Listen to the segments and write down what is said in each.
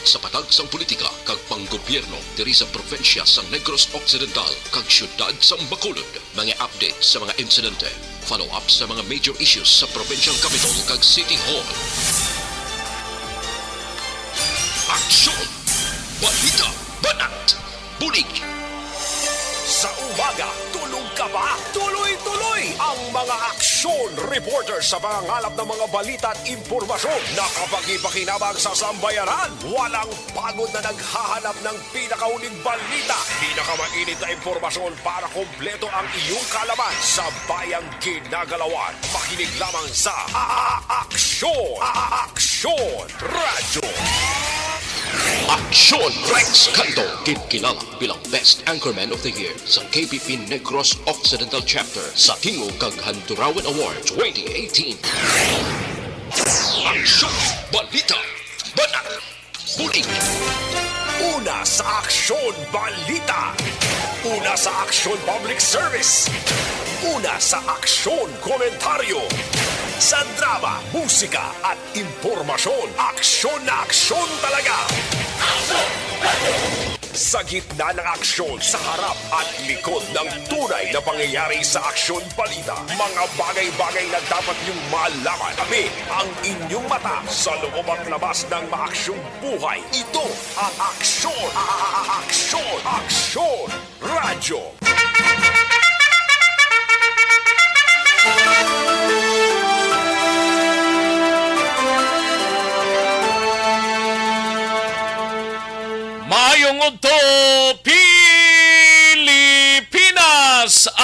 sa patag sang politika kag panggobyerno diri sa probinsya sa Negros Occidental kag syudad sa Bacolod. Mga update sa mga insidente, follow up sa mga major issues sa provincial capital kag City Hall. Aksyon! Balita! Banat! Bulig! Sa umaga, tulog ka ba? Tuloy-tuloy ang mga aksyon reporter sa mga ngalap ng mga balita at impormasyon na kapag-ipakinabang sa sambayanan. Walang pagod na naghahanap ng pinakauling balita. Pinakamainit na impormasyon para kompleto ang iyong kalaman sa bayang ginagalawan. Makinig lamang sa Aksyon! Aksyon Radyo! Aksyon Rex Canto, kinilala bilang Best Anchorman of the Year sa KPP Negros Occidental Chapter sa Tingog kag Handurawan Award 2018. Aksyon! Balita! Banat! Bulig! Una sa Aksyon Balita. Una sa Aksyon Public Service. Una sa Aksyon Komentaryo. Sa drama, musika at impormasyon, aksyon na aksyon talaga. Sa gitna ng aksyon, sa harap at likod ng tunay na pangyayari sa Aksyon Balita, mga bagay-bagay na dapat niyong malaman. Kami ang inyong mata sa loob at labas ng maaksyong buhay. Ito ang Aksyon! Aksyon! Aksyon! Radyo! Maayong udto Pilipinas!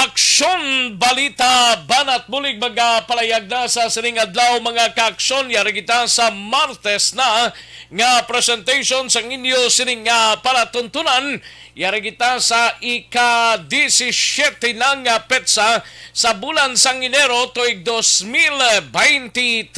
Aksyon Balita Banat Bulig magapalayag na sa sining adlaw mga kaaksyon yari kita sa Martes na nga presentation sa inyo sining nga palatuntunan yari kita sa ika-17 ng petsa sa bulan sang Enero tuig 2023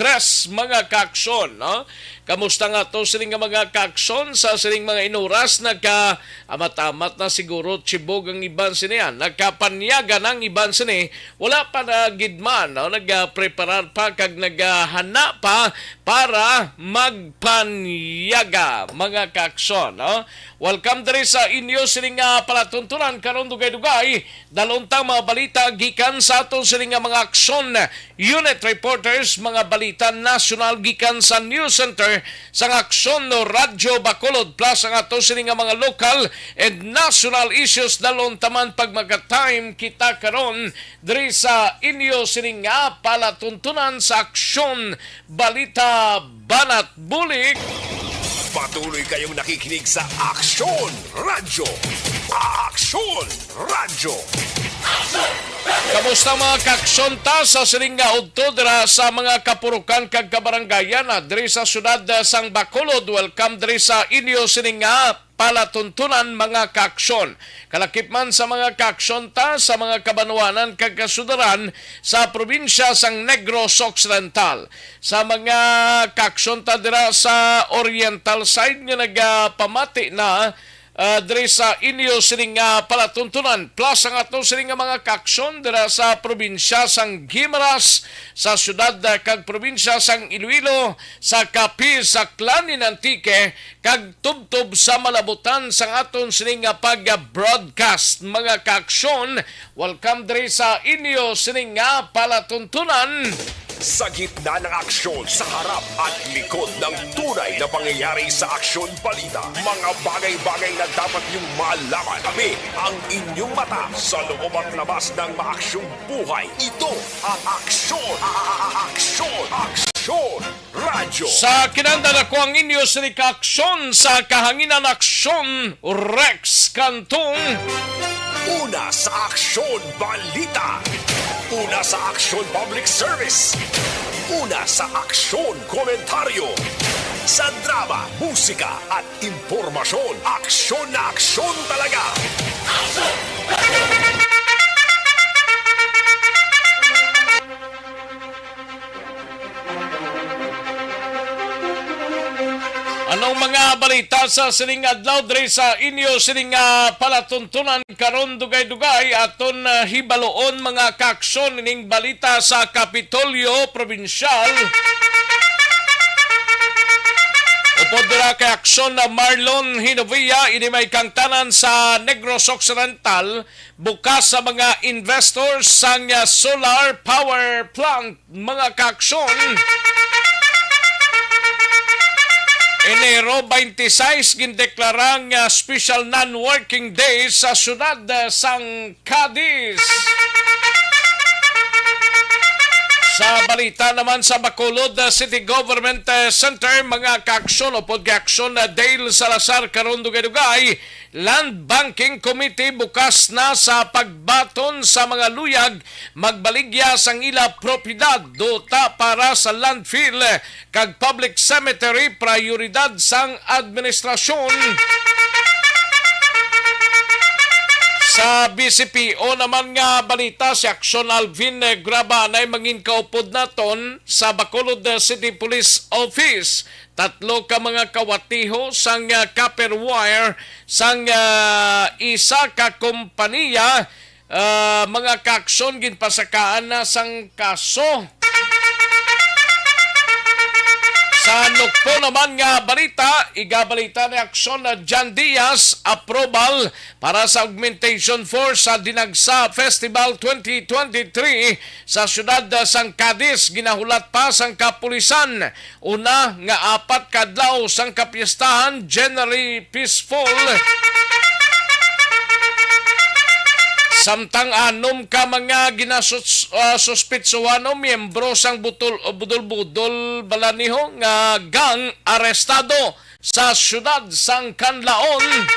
mga kaaksyon, no? Kamusta nga to sining nga mga kaaksyon sa sining mga inuras nagka-amat-amat na siguro tsibog ang iban siniyan. Nagkapanyaga ng iban sini. Wala pa na gidman. No? Nagpreparar pa kag naghana pa para magpanyaga mga kaaksyon. No? Welcome diri sa inyo sining nga palatuntunan karon dugay-dugay. Dalontang mga balita gikan sa aton sining nga mga aksyon unit reporters, mga balita national gikan sa News Center sa aksyon no Radyo Bacolod plus ang ato sining nga mga local and national issues dalon taman pag magka-time kita karon diri sa inyo sining nga palatuntunan sa aksyon balita banat bulig. Patuloy kayong nakikinig sa Aksyon Radyo. Aksyon Radyo. Kamusta mga kaaksyon ta sa sining nga udto dira sa mga kapurukan kag kabaranggayan diri sa syudad sang Bacolod. Welcome diri sa inyo sining nga palatuntunan mga kaaksyon. Kalakip man sa mga kaaksyon ta sa mga kabanwanan kag kasudaran sa probinsya sang Negros Occidental. Sa mga kaaksyon ta dira sa oriental side nga nagpamati na diri sa inyo sining palatuntunan plus ang ato sining mga kaaksyon dira sa probinsya sang Guimaras, sa syudad kag probinsya sang Iloilo, sa Capiz, sa Clanin Antique kag tubtob sa malabutan sang aton sining pag-broadcast mga kaaksyon. Welcome diri sa inyo sining palatuntunan. Sa gitna ng aksyon, sa harap at likod ng tunay na pangyayari sa Aksyon Balita, mga bagay-bagay na dapat niyong malaman. Kami ang inyong mata sa loob at labas ng maaksyong buhay. Ito ang Aksyon! Aksyon! Aksyon! Radyo! Sa kinanda ko ang inyo sining kaaksyon sa kahanginan aksyon Rex Cantong. Una sa Aksyon Balita. Una sa Aksyon Public Service. Una sa Aksyon Komentaryo. Sa drama, musika at impormasyon, aksyon na aksyon talaga. Anong mga balita sa sining adlaw diri sa inyo sining palatuntunan karon dugay-dugay aton hibaloon mga kaaksyon ning balita sa Kapitolyo Probinsyal. Podra kay aksyon na Marlon Hinovia ini may kangtanan sa Negros Occidental bukas sa mga investors sang solar power plant mga kaaksyon. Enero 26 gindeklarang special non-working day sa syudad sang Cadiz. Sa balita naman sa Bacolod City Government Center, mga kaaksyon o pag-aksyon na Dale Salazar karon dugay-dugay, Land Banking Committee bukas na sa pagbaton sa mga luyag magbaligya sang ila propiedad dota para sa landfill kag public cemetery prioridad sang administrasyon. Sa BCPO naman nga balita, si Aksyon Alvin Graba na mangin kaupod naton sa Bacolod City Police Office. 3 ka mga kawatiho sang copper wire sang isa ka kompanya mga kaaksyon ginpasakaan na sang kaso. Sa nukpo naman nga balita, igabalita ni aksyon na John Diaz approval para sa augmentation force sa Dinagsa Festival 2023 sa siyudad sang Cadiz. Ginahulat pa sang kapulisan. Una nga 4 kadlaw sang kapiestahan generally peaceful. Samtang 6 ka mga ginasuspitsuano miyembro sang budol-budol balaniho nga gang arestado sa syudad sang Canlaon.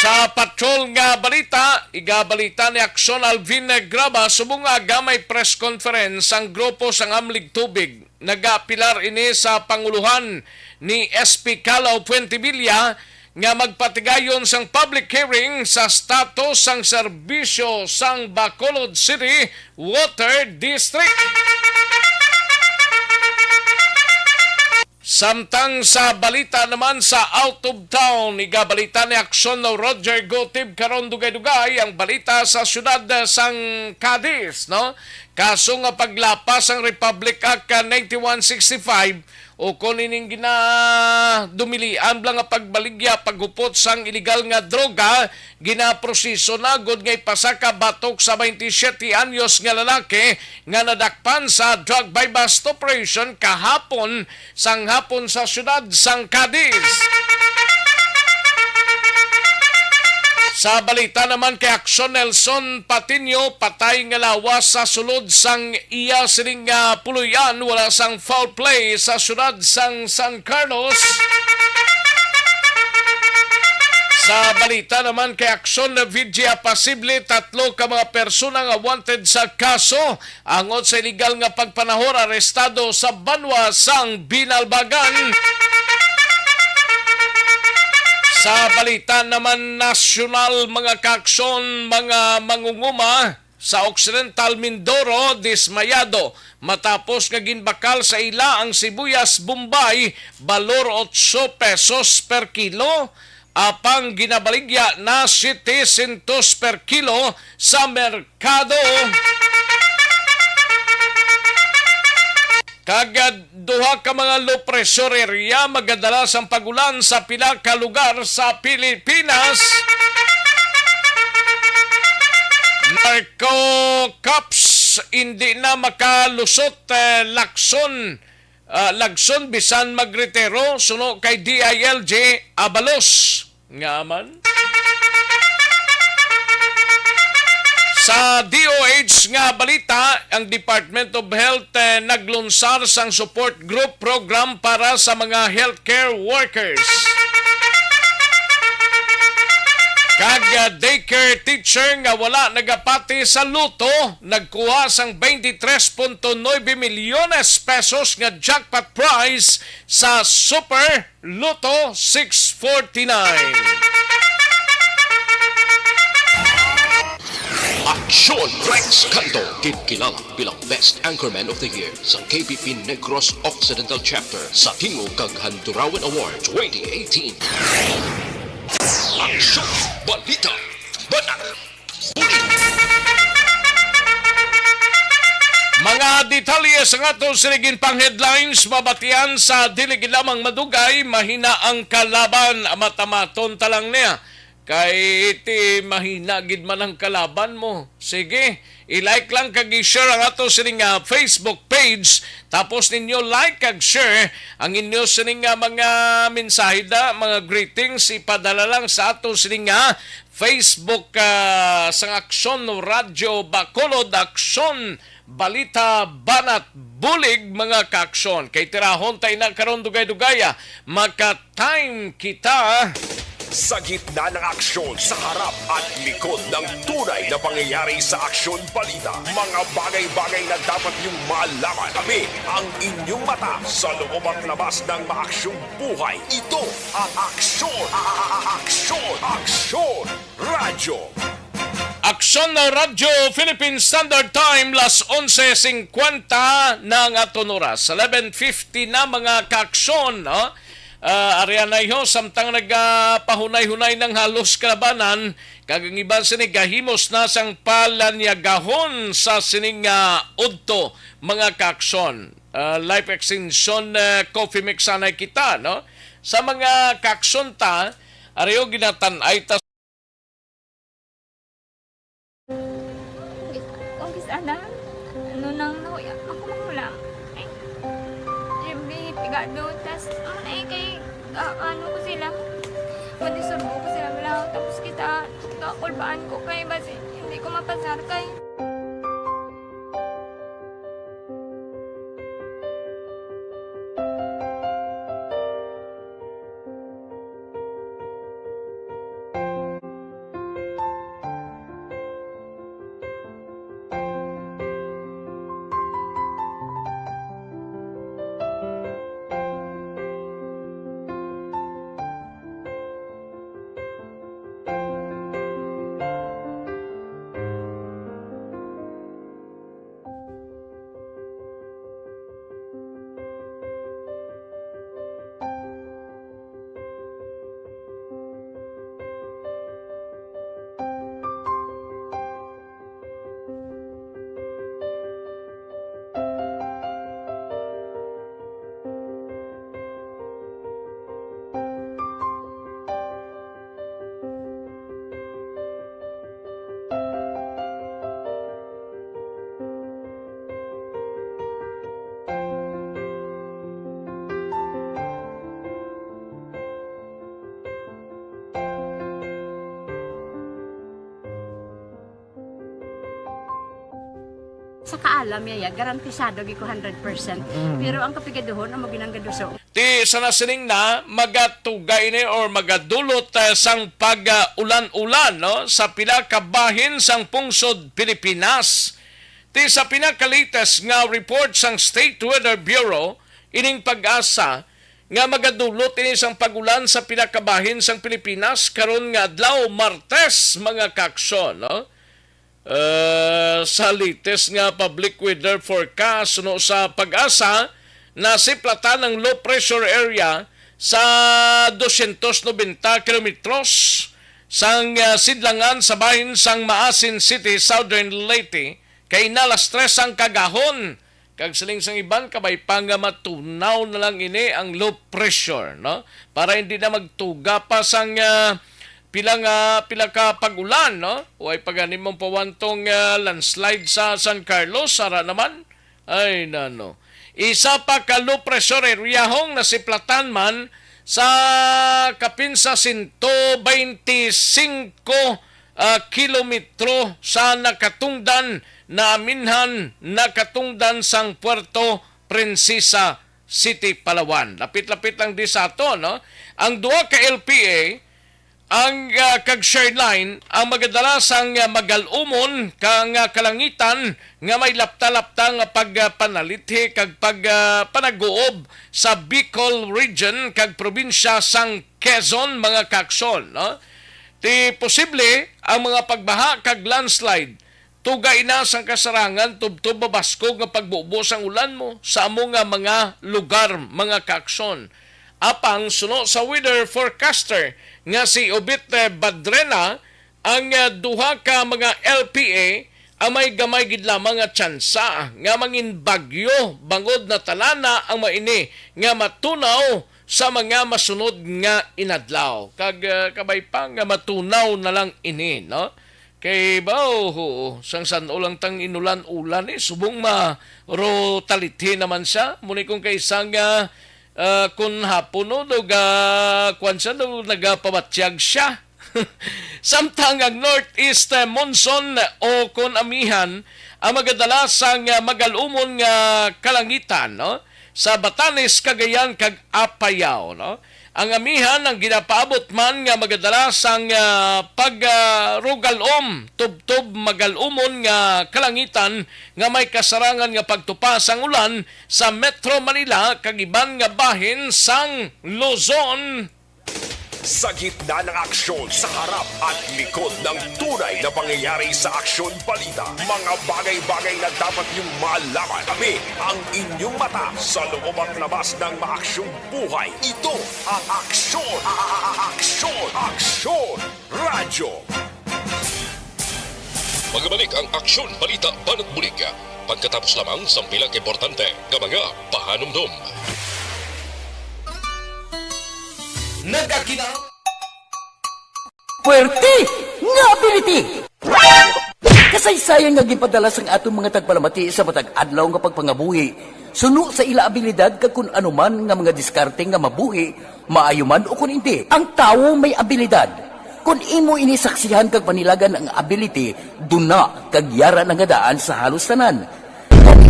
Sa patrol nga balita, igabalita ni Aksyon Alvin Graba subong aga may press conference ang grupo sang Amlig Tubig. Nagapilar ini sa panguluhan ni SP Calao Puentevilla nga magpatigayon sang public hearing sa status sang serbisyo sang Bacolod City Water District. Samtang sa balita naman sa out of town, igabalita ni Aksyon na Roger Gotib karon dugay-dugay ang balita sa syudad sang Cadiz, no? Kaso nga paglapas ang Republic Act 9165 o kunining dumilian lang nga pagbaligya paghupot sang illegal nga droga ginaproseso na gud nga ipasaka batok sa 27 anyos nga lalaki nga nadakpan sa drug by bust operation kahapon sang hapon sa syudad sang Cadiz. Sa balita naman kay Aksyon Nelson Patiño, patay nga lawas sa sulod sang iya sining puluyan wala sang foul play sa syudad sang San Carlos. Sa balita naman kay Aksyon na Vidya Pasible, 3 ka mga persona nga wanted sa kaso angot sa illegal nga pagpanahor arestado sa Banwa sang Binalbagan. Sa balita naman nasyonal, mga kaaksyon, mga mangunguma sa Occidental Mindoro dismayado matapos nga ginbakal sa ila ang sibuyas Bombay balor 8 pesos per kilo apang ginabaligya na 700 per kilo sa merkado. Kagad duha ka mga low pressure area magadalas ang pagulan sa pila ka lugar sa Pilipinas. Narco cops hindi na makalusot lagson bisan magretero suno kay DILG Abalos nga man. Sa DOH nga balita, ang Department of Health naglunsar sang support group program para sa mga healthcare workers. Kag daycare teacher nga wala nagapati sa luto, nagkuha sang 23.9 milyones pesos nga jackpot prize sa Super Luto 649. Aksyon Rex Canto, kilala bilang Best Anchorman of the Year sa KBP Negros Occidental Chapter sa Tingog kag Handurawan Award 2018. Aksyon Balita Banak Ulit. Mga detalye sa ato sinigin pang headlines mabatian sa dili gid lamang madugay mahina ang kalaban amat-amaton talang niya. Kay iti mahina gid man ang kalaban mo. Sige, i-like lang kag i-share ang ato sining Facebook page tapos ninyo like kag share ang inyo sining mga mensahe da, mga greetings ipadala lang sa ato sining Facebook sa Aksyon Radyo Bacolod Aksyon Balita Banat Bulig mga kaaksyon. Kay tirahon tayo na karon dugay-dugaya. Maka-time kita. Sa gitna ng aksyon, sa harap at likod ng tunay na pangyayari sa Aksyon Balita. Mga bagay-bagay na dapat niyong malaman. Kami ang inyong mata sa loob at labas ng maaksyong buhay. Ito ang Aksyon! Aksyon! Aksyon! Radyo! Aksyon na Radyo Philippine Standard Time las 11:50 ng aton oras. 11:50 na mga kaaksyon, no? Arianayho samtang nagpahunay-hunay ng halos kalabanan kag ang iban sinig gahimos na sang palanyagahon sa sining udto mga kaaksyon. Life extension coffee mix sanay kita, no? Sa mga kaaksyon ta ariyo ginatan-ay ta Sana, ano nang nahuya, ako mangulang. Ay, siyempre, pigado, tas, kay, ano ko sila, madisurbo ko sila lang, tapos kita, kakulbaan ko kay, basi, hindi ko mapasar kay. Sa kaalam yaya, garantisado gi ko 100%. Pero ang kapigaduhon ang maginanggaduso. ti sana sining na magatugay ni or magadulot sang pag-ulan-ulan no sa pila ka bahin sang pungsod Pilipinas. Ti sa pinakalites nga report sang State Weather Bureau ining pag-asa nga magadulot ini sang pagulan sa pinakabahin sang Pilipinas karon nga adlaw Martes mga kaaksyon no. Sa latest nga public weather forecast no, sa pag-asa na siplatan ng low pressure area sa 290 kilometros sang sidlangan sa bahin sang Maasin City, Southern Leyte kay nalas 3 ang kagahon kag siling sang iban kabay pa nga matunaw na lang ini ang low pressure no para hindi na magtuga pa sang pila ka pag-ulan no o ay paganin mong pawantong landslide sa San Carlos sara naman ay nano isa pa ka low pressure area hong nasiplatan man sa kapinsa 125 kilometro sa nakatungdan na aminhan nakatungdan sang Puerto Princesa City, Palawan. Lapit-lapit lang di sa ato no ang duha ka LPA ang kag share line ang magadala sang magalumon kang kalangitan nga may lapta-lapta nga pagpanalithi kag panaguob sa Bicol region kag probinsya sang Quezon mga kaaksyon no ti posible ang mga pagbaha kag landslide tugay na sang kasarangan tubtob babaskog nga pagbubo sang ulan mo sa amo nga mga lugar mga kaaksyon. Apang suno sa weather forecaster nga si Obit Badrena ang duha ka mga LPA amay gamay gid lamang nga tsansa nga mangin bagyo bangod na talana ang maini nga matunaw sa mga masunod nga inadlaw. Kag kabay pa nga matunaw na lang ini, no? Kay bao sang sanulang tang inulan-ulan subong rotality naman siya. Muni kung kay isang kun hapon no kwan siya nagapabatsyag siya. Samtang ang northeast monsoon o kon amihan ang magadala sang magalumon nga kalangitan, no? Sa Batanes, Cagayan kag Apayao, no? Ang amihan ang ginapaabot man nga magadala sang pagrugalom tubtob magalumon nga kalangitan nga may kasarangan nga pagtupas ang ulan sa Metro Manila kag iban nga bahin sang Luzon. Sa gitna ng aksyon, sa harap at likod ng tunay na pangyayari sa Aksyon Balita, mga bagay-bagay na dapat niyong malaman. Kami ang inyong mata sa loob at labas ng maaksyong buhay. Ito ang Aksyon! Aksyon! Radyo! Magbalik ang Aksyon Balita Banat Bulig. Pagkatapos lamang sa pilang importante nga mga pahanumdum. Nagkakinang Puerte nga ability! Kasaysayan nga gipadala sang atong mga tagpalamati sa matag adlaw nga pagpangabuhi. Suno sa ila abilidad kag kun anuman nga mga diskarte nga mabuhi, maayo man o kun hindi. Ang tawo may abilidad. Kung imo inisaksihan kag panilagan ang ability, duna kag yara nga daan sa halos tanan.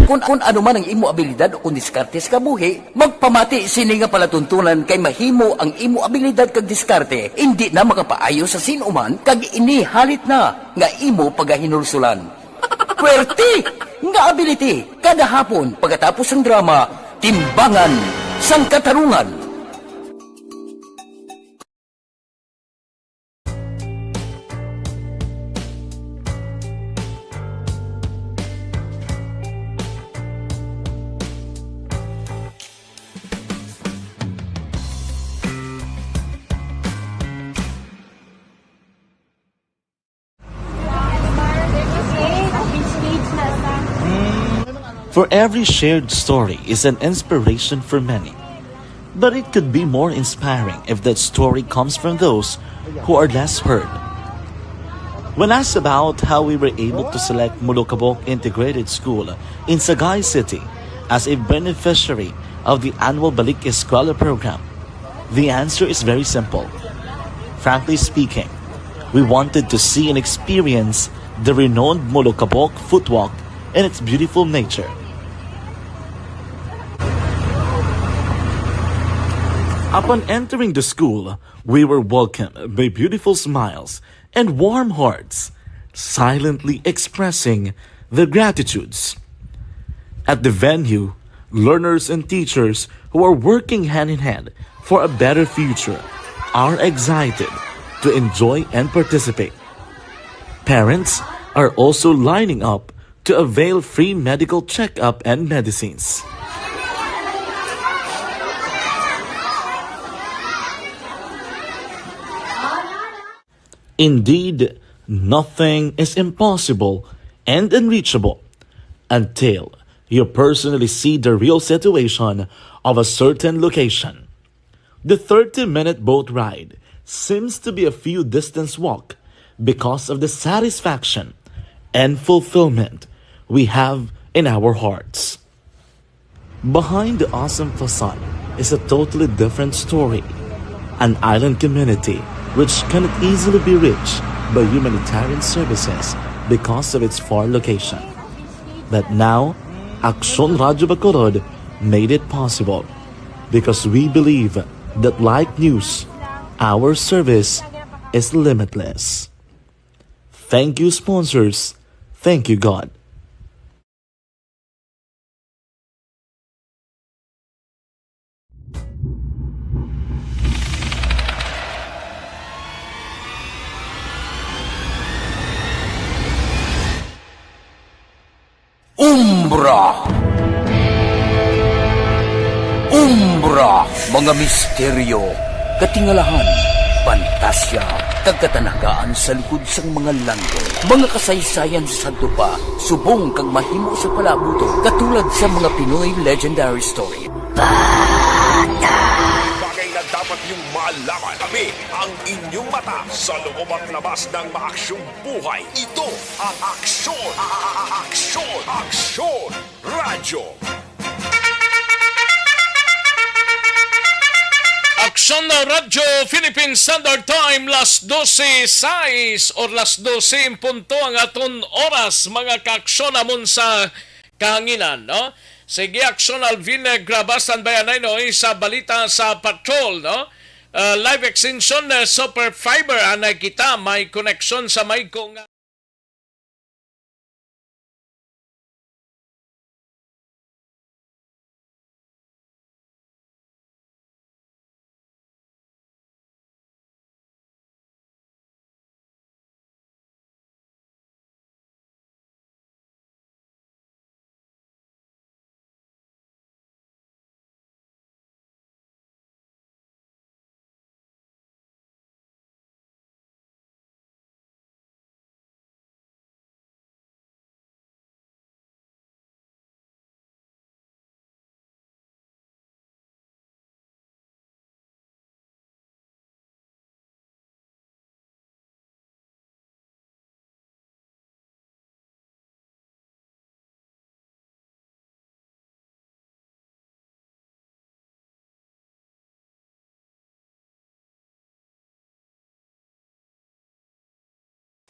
Kung ano man ang imo abilidad o kung diskarte sa kabuhi, magpamati sini nga palatuntunan kay mahimo ang imo abilidad kag diskarte, hindi na makapaayo sa sinuman kag ini halit na nga imo pagahinulsulan. Puwerte nga ability kada hapon pagkatapos ng drama, Timbangan sang Katarungan. For every shared story is an inspiration for many. But it could be more inspiring if that story comes from those who are less heard. When asked about how we were able to select Mulukabok Integrated School in Sagay City as a beneficiary of the annual Balik Eskwela program, the answer is very simple. Frankly speaking, we wanted to see and experience the renowned Mulukabok footwalk in its beautiful nature. Upon entering the school, we were welcomed by beautiful smiles and warm hearts, silently expressing their gratitudes. At the venue, learners and teachers who are working hand in hand for a better future are excited to enjoy and participate. Parents are also lining up to avail free medical checkup and medicines. Indeed, nothing is impossible and unreachable until you personally see the real situation of a certain location. The 30-minute boat ride seems to be a few distance walk because of the satisfaction and fulfillment we have in our hearts. Behind the awesome facade is a totally different story. An island community which cannot easily be reached by humanitarian services because of its far location. But now, Aksyon Radyo Bacolod made it possible because we believe that like news, our service is limitless. Thank you, sponsors. Thank you, God. Umbra, mga misteryo, katingalahan, pantasya, kagkatanagaan sa likod sang mga langgo, mga kasaysayan sa dupa, subong kag mahimo sa palabuto, katulad sa mga Pinoy legendary story. Bagay na dapat niyong malaman. Kami ang inyong mata sa loob at labas ng maaksyong buhay. Ito ang Aksyon! Aksyon! Aksyon! Radyo! Aksyon na Radyo Philippine Standard Time, las 12:06 or las 12 en punto ang aton oras, mga kaaksyon amon sa kahanginan, no? Sige, Aksyon Alvin Grabasan Bayanay, no? Sa balita sa patrol, no? Live extension super fiber anay kita, may connection sa may kong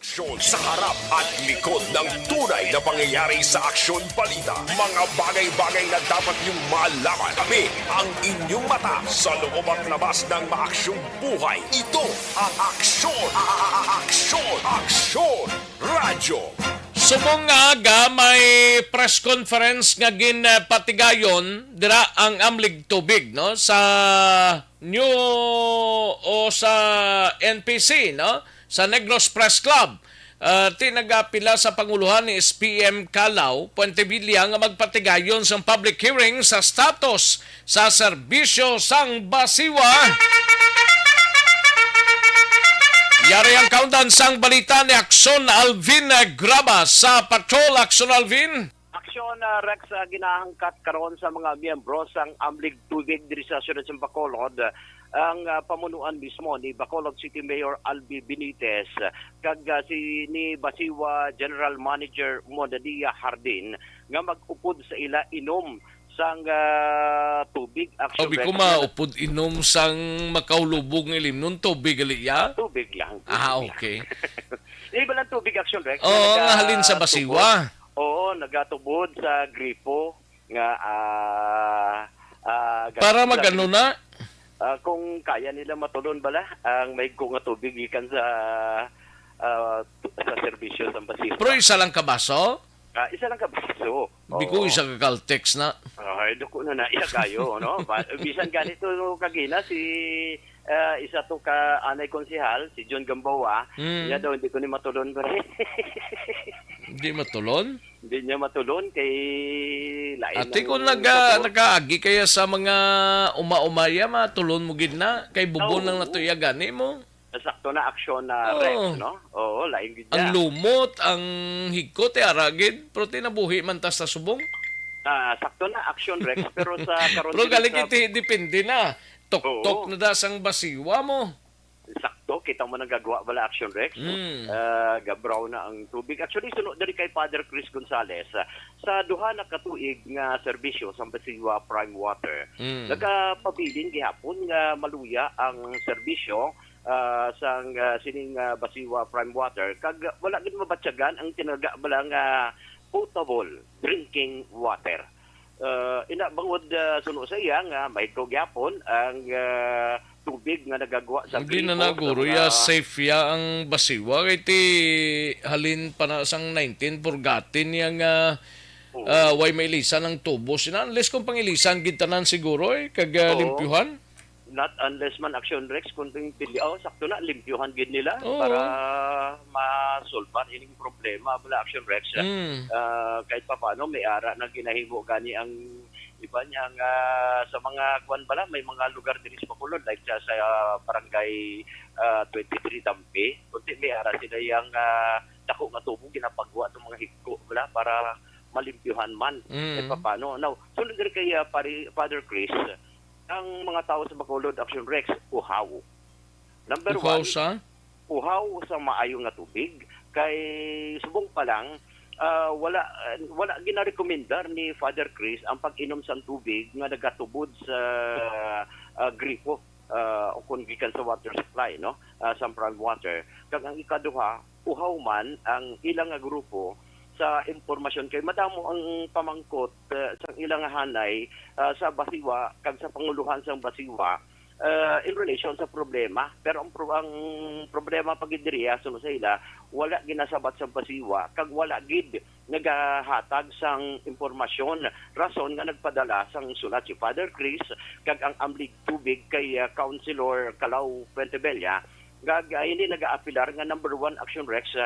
Aksyon sa harap at likod ng tunay na pangyayari sa Aksyon Balita. Mga bagay-bagay na dapat niyong malaman. Kami ang inyong mata sa loob at labas ng maaksyong buhay. Ito ang Aksyon! Aksyon! Aksyon! Radyo! subong nga aga may press conference nga ginpatigayon dira ang Amlig Tubig, no, sa New o sa NPC, no, sa Negros Press Club. Tinagapila sa Panguluhan ni SPM Calao, Puente Villa nga magpatigayon sa public hearing sa status sa serbisyo sang Basiwa. Yari ang kaundan sang balita ni Aksyon Alvin Graba sa Patrol. Aksyon Alvin. Aksyon Rex, ginahangkat karon sa mga miyembro sang Amlig Tubig diri sa Siyudad sa Bacolod ang pamunuan mismo ni Bacolod City Mayor Albi Benitez kag si ni Basiwa General Manager Monadia Hardin nga mag-upod sa ila inom sang tubig. Aksyon Sabi Rex, ko maupod inom sang makaulubog ng ilim nun tubig aliya. tubig lang. Okay. Iba lang tubig, Aksyon Rex. Oo, nga halin sa Basiwa. Oo, nagatubod sa gripo nga Para magano na? kung kaya nila matulon bala ang may nga tubig gikan sa serbisyo sa Basiwa. Pero isa lang kabaso? Isa lang ka baso. Di ko isa ka Caltex na. Ay, duko na iya kayo, no? Bisan ganito kagina si isa to ka anay konsehal, si John Gamboa. Niya daw hindi ko ni matulon ba? Hindi matulon? Hindi niya matulon kay lain. Ate ko nagaagi kaya sa mga uma-umaya matulon mo gid na kay bubon lang natuya gani mo. Sakto na aksyon na Rex, no? Oo, lain gid Ang niya. lumot, ang higkot aragid, pero tinabuhi man tas sa subong. Sakto na aksyon Rex pero sa karon Pero galing sa- iti depende na. Tok-tok Oo. na dasang Basiwa mo. sakto kita mo nagagawa bala action Rex. Gabraw na ang tubig. Actually sunod diri kay Father Chris Gonzales sa duha na katuig nga serbisyo sa Basiwa Prime Water. Nagapabilin gihapon nga maluya ang serbisyo sang sining Basiwa Prime Water kag wala gid mabatyagan ang tinaga bala nga potable drinking water. Inabangod suno sa iya nga may gyapon ang tubig nga nagagawa sa Hindi na gripo, naguro sa mga- ya safe ya ang Basiwa kay ti halin pa na sang 19 purgatin yang way may ilisan ng tubo sina unless kung pangilisan gid tanan siguro kag limpyuhan. Not unless man action Rex kung pili sakto na limpyuhan gid nila Oo. para masolban ining problema bala action Rex. Kahit pa paano may ara na ginahimo gani ang di ba niyang sa mga kuan bala may mga lugar diri sa Bacolod like sa barangay 23 Dampi kunti may ara sila yang dako nga tubo ginapagwa itong mga higko bala para malimpyuhan man paano now sunod diri kay Father Chris ang mga tao sa Bacolod Action Rex uhaw number Uhaw 1 sa? uhaw sa maayo nga tubig kay subong pa lang wala ginarekomendar ni Father Chris ang pag-inom sa tubig nga nagatubod sa gripo o kung gikan sa water supply no sa prime water kag ang ikaduha uhaw man ang ilang nga grupo sa impormasyon kay madamo ang pamangkot sa ilang hanay sa Basiwa kag sa panguluhan sa Basiwa in relation sa problema pero ang problema pagidiriya sunod sa ila wala ginasabat sa Basiwa kag wala gid nagahatag sang impormasyon rason nga nagpadala sang sulat si Father Chris kag ang amlig tubig kay Councilor Calao Puentebella gag hindi nagaapilar nga number 1 Action Rex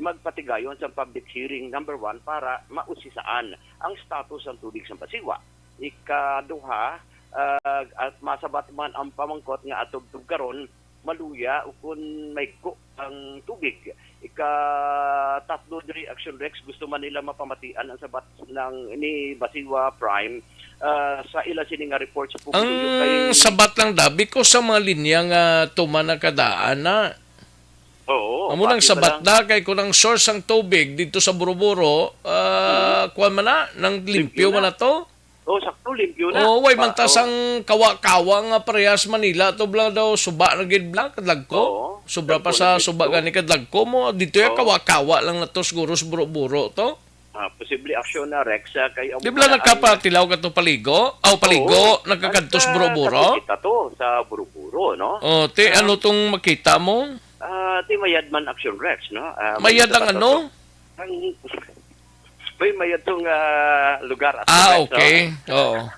magpatigayon sa public hearing number 1 para mausisaan ang status ng tubig sa Basiwa. Ikaduha at masabat man ang pamangkot nga atog-tug karon maluya kung may ko ang tubig. Ika-tatlo diri Action Rex gusto man nila mapamatian ang sabat ng ni Basiwa Prime sa ila sini nga report sa publiko Ang sabat lang dabi ko sa mga linya nga tuman na kadaan na. Oo. Amo nang sabat na kay kunang source ang tubig dito sa Buruburo, kuan man na nang limpyo man na to. Oh, sakto limpyo na. Oh, way man tas ang kawa-kawa nga parehas Manila to blang daw suba na gid blang kadlagko. Oo. Sobra pa sa suba gani kadlagko mo dito ya kawa-kawa lang na to siguro sa Buruburo to. Posible action na Rex kay Di ba nagkapatilaw ka to paligo? Paligo nagkakadtos Buruburo? Kita to sa Buruburo, no? Oh, te ano tong makita mo? Ti Mayadman Action Rex, no? Mayad ang ano? May mayad tong lugar. Okay. Oo.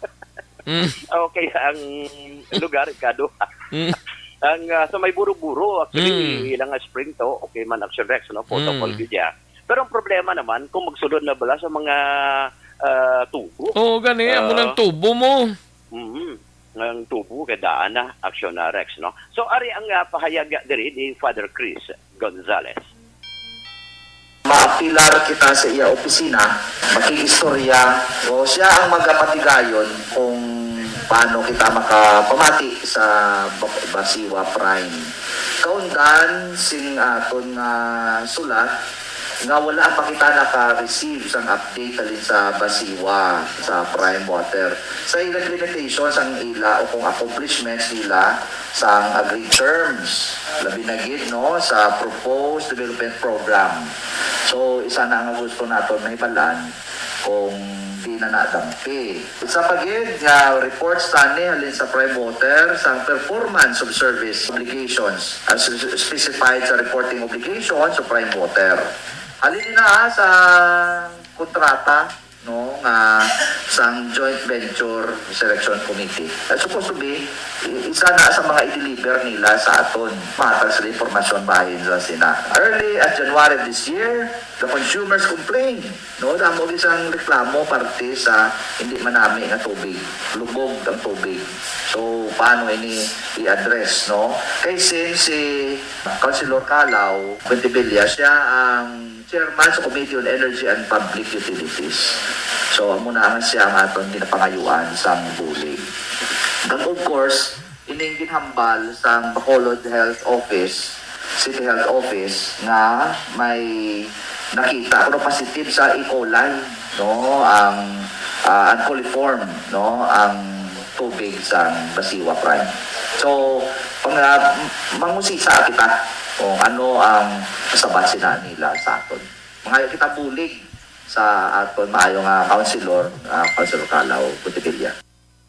Okay, ang lugar, kado. Ang sa may Buruburo, actually, ilang spring to, okay man Action Rex, no? Protocol gidya. Pero ang problema naman, kung magsulod na bala sa mga tubo. Oo, gani. Amo ng tubo mo. Ang tubo kadaan na Action na Rex, no? So, ari ang pahayag diri ni Father Chris Gonzales. Maapilar kita sa iya opisina, makikistorya o siya ang magapatigayon kung paano kita makapamati sa Basiwa Prime. Kaundan sing aton nga sulat nga wala pa kita naka-receive sang update alin sa Basiwa sa Prime Water. Sa ilang limitations ang ila o kung accomplishments nila sang agreed terms labi na gid no sa proposed development program. So isa na nga gusto naton may balan kung di na nadampi. Isa pa gid nga reports tani halin sa Prime Water sang performance of service obligations as specified sa reporting obligations sa Prime Water. Halin na sa kontrata no nga sang joint venture selection committee. Supposed to be isa na sa mga i-deliver nila sa aton matag sa informasyon bahin sa sina. Early at January this year, the consumers complained no damo isang reklamo parte sa hindi manami nga tubig, lubog ang tubig. So paano ini i-address no? Kay since si Councilor Calao Puentebella siya ang chairman sa Committee on Energy and Public Utilities. So, muna nga siya ang aton ginapangayuan sa bulig. And of course, ining ginhambal sa Bacolod Health Office, City Health Office, nga may nakita kung positive sa E. coli, no, ang uncoliform, no, ang tubig sa Basiwa Prime. So, mangusisa kita kung ano ang kasabat sila nila sa aton. Mga kita bulig sa aton maayo nga Councilor Calao Puentebella.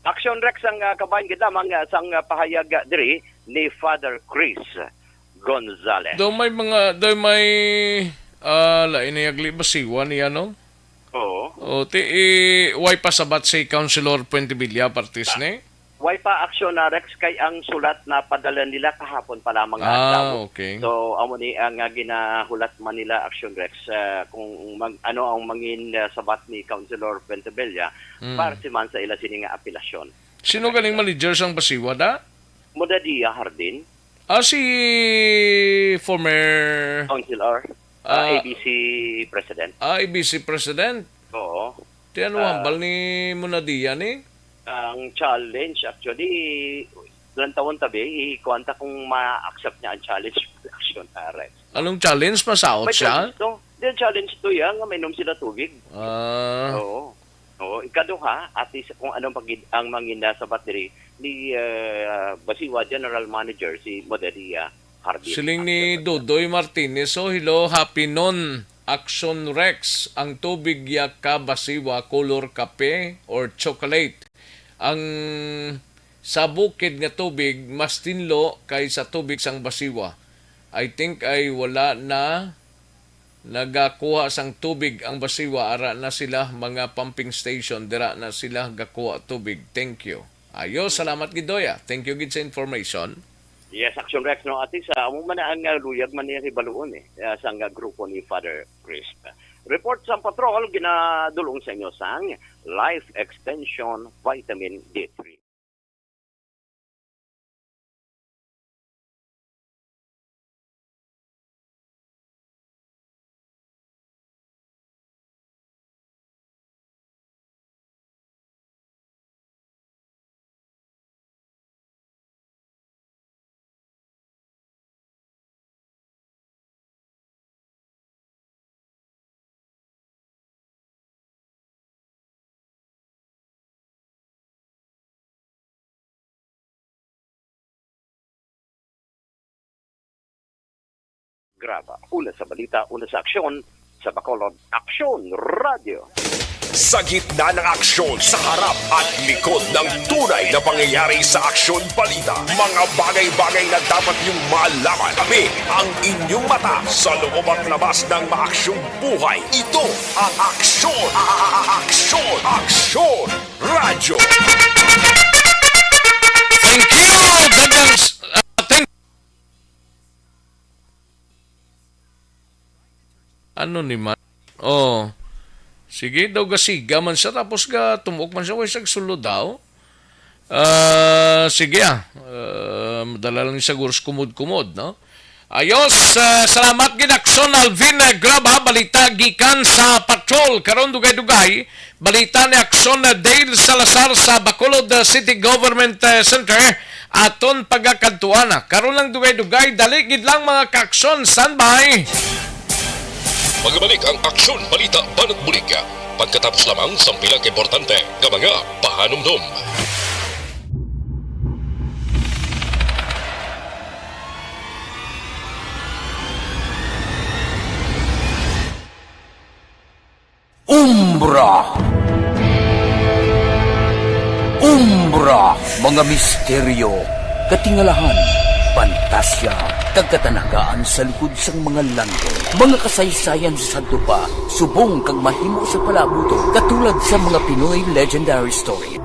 Action Rex ang kabayan kita mga sang pahayag diri ni Father Chris Gonzales. Do may lain na yagli Basiwa niya no? Oo. O ti way pasabat si Councilor Puentebella partis ni. Why pa aksyon na Rex kay ang sulat na padala nila kahapon pa lamang nga adlaw. Okay. So amo ni ang ginahulat man nila action Rex kung ano ang mangin sabat ni Councilor Ventebella para si man sa ila sini nga apelasyon. Sino galing manager sang Basiwa da? Modadia Hardin, Si former Councilor, ABC President. IBC President. Oo. Di ano hambal ni Munadia ni? Ang challenge actually ilang taon tabi ikuanta kung ma-accept niya ang challenge action Rex. Anong challenge? Masaot May siya? challenge to. Di challenge to yan nga mainom sila tubig. Oo. Ikaduha, at least kung anong ang manginda sa battery ni Basiwa General Manager si Modadia Hardin. Siling ni Dodoy Martinez. So, hello, happy noon. Action Rex. Ang tubig yaka Basiwa, color kape or chocolate. Ang sa bukid nga tubig, mas tinlo kaysa tubig sang Basiwa. I think ay wala na nagakuha sang tubig ang Basiwa. Ara na sila mga pumping station. Dira na sila gakuha tubig. Thank you. Ayos, salamat Gidoya. Thank you gid sa information. Yes, Action Rex, no? At least, amo man na ang luyag man niya ibaluon sa grupo ni Father Chris. Report sa patrol, ginadulong sa inyo sang Life Extension Vitamin D3. Graba. Una sa balita, una sa aksyon, sa Bacolod Aksyon Radio. Sa gitna ng aksyon, sa harap at likod ng tunay na pangyayari sa aksyon balita, mga bagay-bagay na dapat niyong malaman. Kami ang inyong mata sa loob at labas ng maaksyong buhay. Ito ang Aksyon! Aksyon! Aksyon! Radio! Thank you! Ano ni man? Sige daw gasiga man siya tapos ga tumok man siya way sulod daw. Sige madala lang siya gurs kumod-kumod, no? Ayos, salamat gid Aksyon Alvin Graba balita gikan sa patrol karon dugay-dugay. Balita ni Aksyon Dale Salazar sa Bacolod City Government Center aton pagakadtuana. Karon lang dugay-dugay dali gid lang mga kaaksyon standby. Magbalik ang Aksyon Balita Banat Bulika. Pagkatapos lamang sa pilang importante nga mga pahanumdum. Umbra, mga misteryo, katingalahan, pantasya, kagkatanagaan sa likod sang mga langit. Mga kasaysayan sa santupa, subong kag mahimo sa palabuto, katulad sa mga Pinoy legendary story.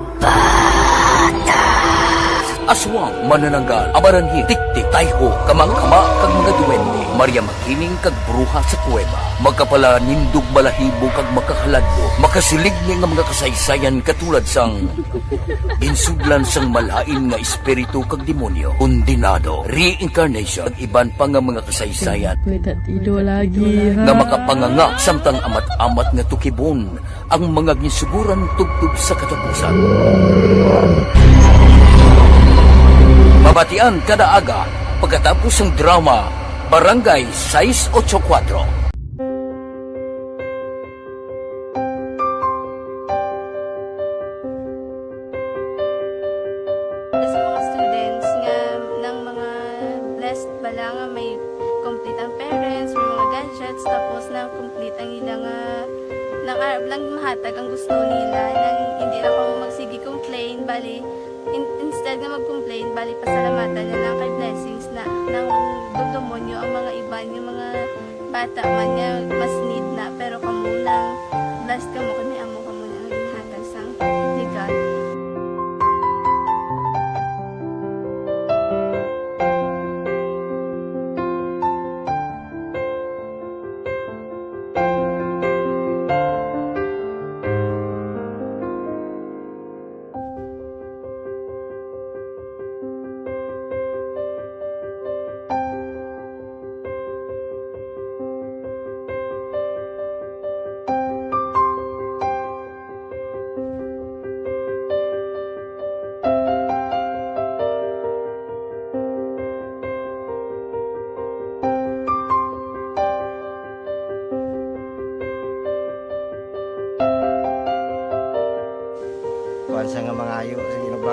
Aswang, manananggal, amaranhin, tiktik, tayho, kamang-kama, kag mga duwende, Maria Makining kag bruha sa kuweba. Magkapala nindog balahibo kag makahaladlo, makasilig niya nga mga kasaysayan katulad sang ginsudlan sang malain nga espiritu kag demonyo, kondinado, reincarnation, kag iban pa nga mga kasaysayan nga makapanganga samtang amat-amat nga tukibon ang mga ginsuguran tugtog sa katapusan. Mabatian kada aga pagkatapos ng drama Barangay 684. Sa mga students nga ng mga blessed bala nga may complete ang parents, may mga gadgets, tapos na complete ang ilang lang mahatag ang gusto nila nang hindi na ako magsigi complain bali instead nga mag-complain bali pasalamatan na lang kay blessings na nang dumonyo ang mga iba yung mga bata man niya mas need na pero kamo lang blessed kamo kani amo kamo na ginhatag sang ni God.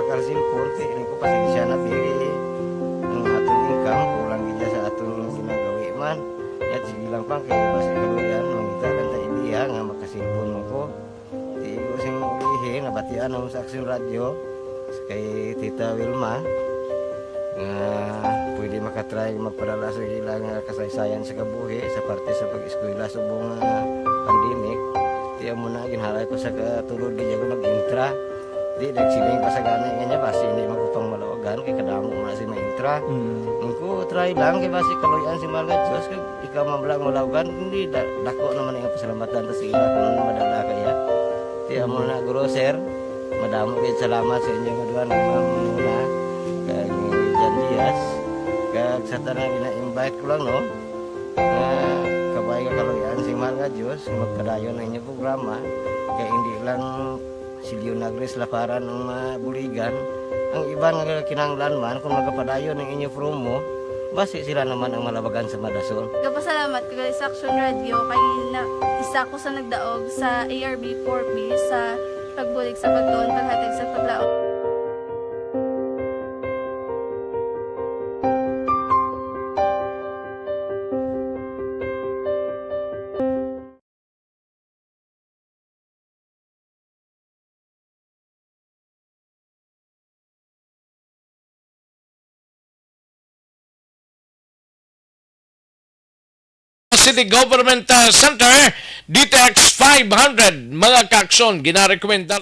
bakal cellphone kay ini ko pasensya na biri ang atong income kulang gid sa atong ginagawi man. At sige lang pang kay basi kaluyan mangita lang ta idiha nga makasilpon mo ko. Di ko sing ihi nabatian ang sa Aksyon Radio kay Tita Wilma nga pwede makatry magpadala sa ilang kasaysayan sa kabuhi sa parte sa pag-eskwela subong pandemic. Di mo na ginhalay ko sa katulog di ko nag-intra. Di nagsiling pa sa gani nga basi hindi magupang malawagan kay kadamo man si ma-intra. Ko try lang kay basi kaluyan si mga Diyos kay ikaw mablang malawagan hindi dako naman ang pasalamatan ta sa ila kung madala kaya. Di mo na guro sir. Madamo kay salamat sa inyo nga duha muna kag Jan Diaz kag sa tanan ina-invite ko lang no. Kabay ka kaluyan si mga Diyos magpadayon ang inyong programa kay hindi lang si Leonagres Laparan ang buligan. Ang iba nga kinanglan man kung magapadayon ng inyong promo, basi sila naman ang malabagan sa Madasol. Kapasalamat ko sa Aksyon Radio kay isa ko sa nagdaog sa ARB 4B sa pagbulig sa pagtuon paghatag sa paglaom. City Government Center, DTX 500, mga kaaksyon, ginarekomendar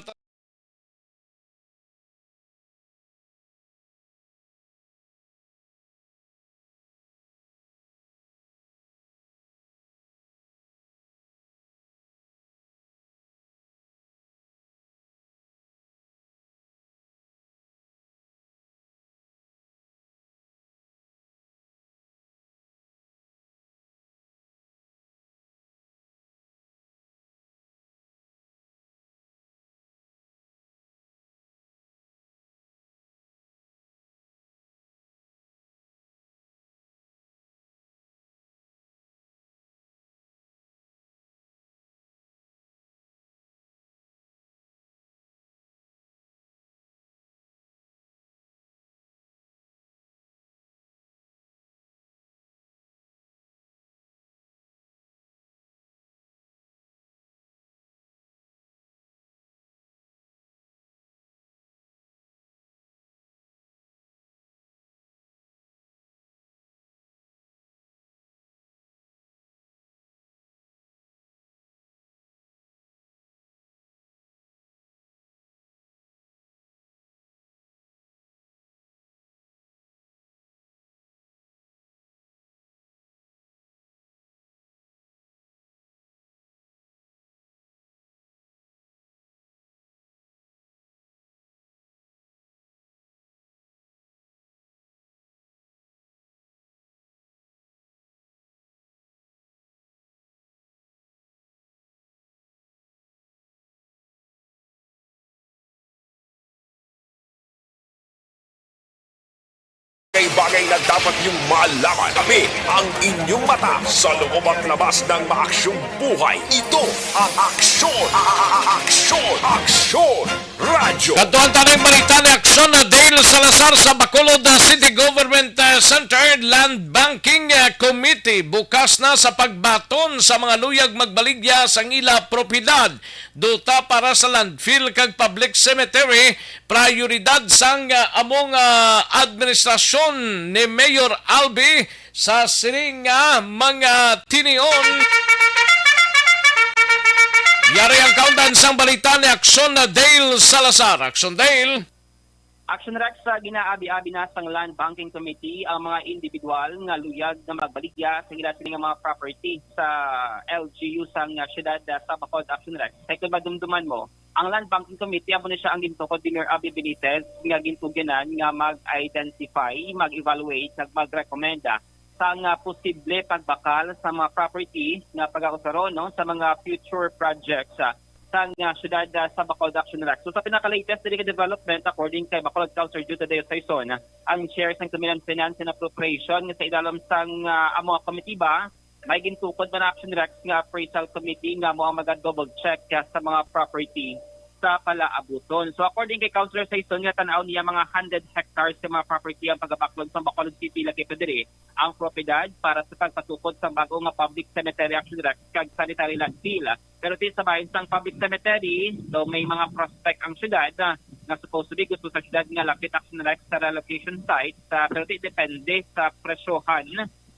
May bagay na dapat niyong malaman. Kami ang inyong mata sa loob at labas ng maaksyong buhay. Ito ang Aksyon! Aksyon! Aksyon! Radyo! Katuan tanong balita ni Aksyon na Dale Salazar sa Bacolod City Government Center Land Banking Committee bukas na sa pagbaton sa mga luyag magbaligya sa ila propiedad duta para sa landfill kag public cemetery prioridad sang among administrasyon ni Mayor Albi sa sining mga tinion. Yari ang kaundan sang balita ni Aksyon na Dale Salazar. Aksyon Dale. Action Rex sa ginaabi-abi na sang Land Banking Committee ang mga individual nga luyag na magbaligya sa ila sining mga property sa LGU sang siyudad sa Bacolod. Action Rex. Kay kung madumduman mo, ang Land Banking Committee amo na siya ang gintukod ni Mayor Abby Benitez nga gintuginan nga mag-identify, mag-evaluate, mag-recommenda sa nga posible pagbakal sa mga property na pag-ausaron no sa mga future projects sa siyudad sa Bacolod. Action Rex. So sa pinaka-latest na development according kay Bacolod Councilor Jude Tadeo Saison, ang chair sang Committee on Finance and Appropriation nga sa ilalim sang amo committee ba may gintukod man Action Rex nga appraisal committee nga mo ang mag-double check sa mga property sa palaabuton. So according kay Councilor Saison, nga tanaw niya mga 100 hectares sa mga property ang pagabaklod sa Bacolod City lagi pa diri ang propiedad para sa pagpatukod sa bago nga public cemetery action direct kag sanitary landfill. Pero ti sa bahin sang public cemetery, so may mga prospect ang syudad na supposed to be gusto sa syudad nga lapit action direct sa relocation site, pero ti depende sa presyohan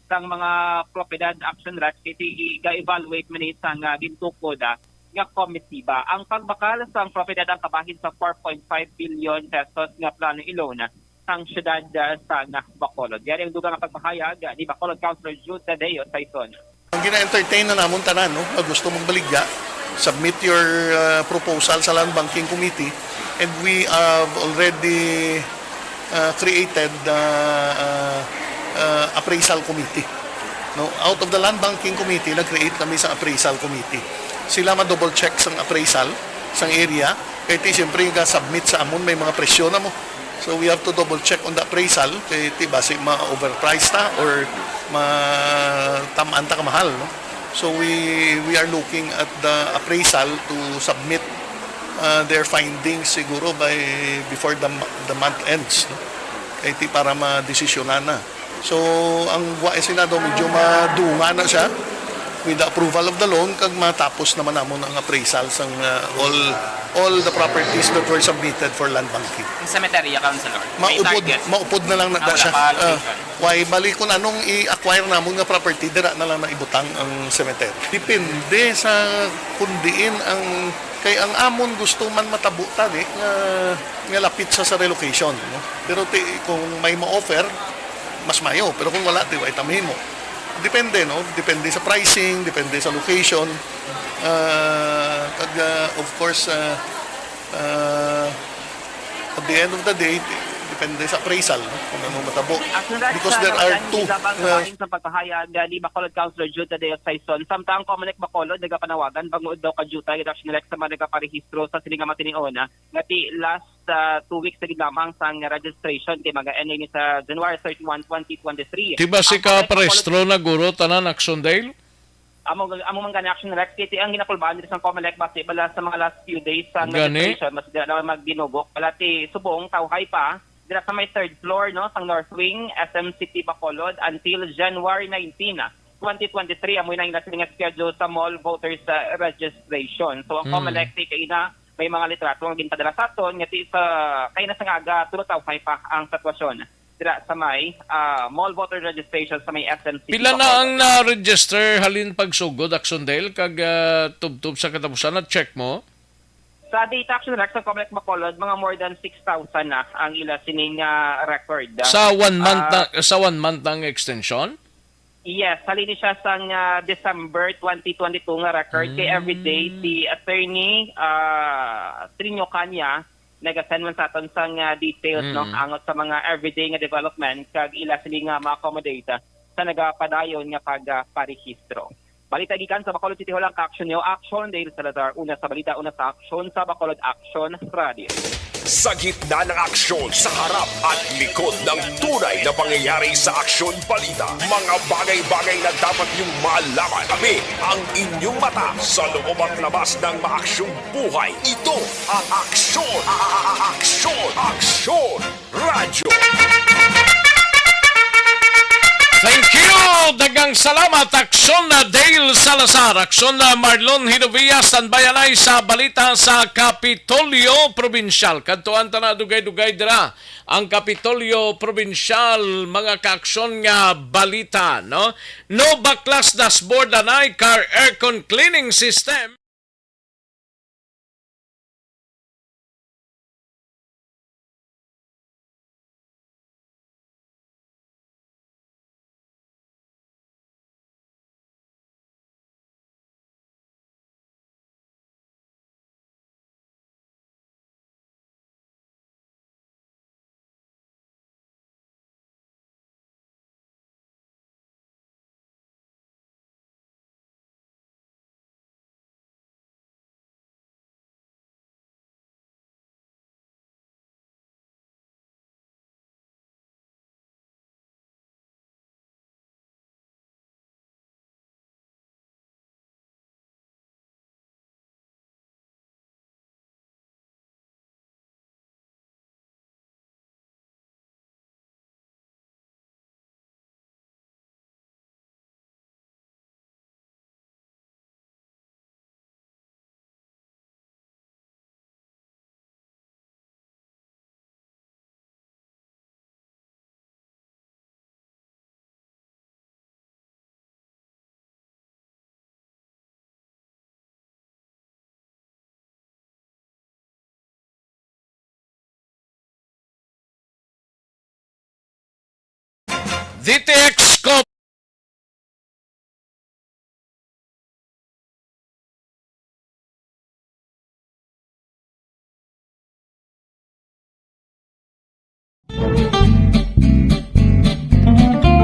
sang mga propiedad action direct iti ga-evaluate man sa nga gintukod nga komisiba. Ang pagbakal sa propiedad ang kabahin sa 4.5 billion pesos nga plano ilona ang syudad sa Bacolod. Yan ang dugang nga pagpahayag ni Bacolod Councilor Jude Tadeo Saison. Ang gina-entertain na namon tanan, no? Pag gusto mong baligya, submit your proposal sa Land Banking Committee, and we have already created appraisal committee. No? Out of the Land Banking Committee, nag-create kami sa appraisal committee. Sila ma-double check sang appraisal sang area, kaya siyempre yung submit sa amon may mga presyo na mo. So we have to double check on the appraisal kaya base ma-overpriced ta or tamaan ta kamahal, no? So we are looking at the appraisal to submit their findings siguro before the month ends, no? Kaya para ma-desisyonan na. So ang Senado medyo madunga na siya with the approval of the loan kag matapos naman namon ang appraisal sang all the properties that were submitted for land banking. Ang cemetery, Councilor, may target. Maupod na lang na siya. Why balik kung anong i-acquire namon nga property dira na lang na ibutang ang cemetery. Depende sa kundiin ang kay ang amon gusto man matabutan nga lapit sa relocation, no? Pero kung may ma-offer mas mayo, pero kung wala di wa itamahin mo. Depende, no? Depende sa pricing, depende sa location. Of course, at the end of the day, depende sa appraisal, no? Kung anong matabo. Because there are two. Sa pagpahayag ni Bacolod Councilor Jude Tadeo Saison, samtang Comelec Bacolod nagapanawagan bangod daw ka Juta reduction elect sa mga nagaparehistro sa sininga matinion ngati last 2 weeks na ginamang sang registration kay mga ending sa January 31, 2023. Diba si ka parehistro na guro tanan Aksondale? Among mga action elect kiti ang ginakulbaan dito sa Comelec base bala sa mga last few days sa registration mas dala magdinugok bala ti subong tawhay pa dira sa may third floor, no, sang North Wing, SM City Bacolod until January 19, 2023 amoy na yung schedule sa mall voters registration. So ang Comelec kay na may mga litrato ang ginpadala sa aton ngati sa kay na sa ngaga tulutaw kay pa ang sitwasyon dira sa may mall voter registration sa may SM City. Pila na ang na-register halin pagsugod Aksondale kag tubtub sa katapusan at check mo? Sa data action record sa Comelec Bacolod, mga more than 6,000 na ang ila sining record. Sa 1 month ng extension? Yes, halin siya sa December 2022 nga record kay everyday si attorney Trinio Canya nag-send man sa aton sang details no angot sa mga everyday nga development kag ila sila nga ma-accommodate sa nagapadayon nga pagparehistro. Balita gikan sa Bacolod City Hall ang Action Neo Action Dale Salazar una sa balita una sa action sa Bacolod Action Radio. Sa gitna ng aksyon, sa harap at likod ng tunay na pangyayari sa aksyon balita, mga bagay-bagay na dapat niyong malaman. Kami ang inyong mata sa loob at labas ng maaksyong buhay. Ito ang Aksyon! Aksyon! Aksyon! Radyo! Thank you! Dagang salamat, Aksyon na Dale Salazar, Aksyon na Marlon Hinovia, standbayanay sa balita sa Kapitolyo Provincial. Kantuan ta na dugay-dugay dira ang Kapitolyo Provincial, mga kaaksyon nga balita, no? No baklas dashboard anay car aircon cleaning system. DTX Scope.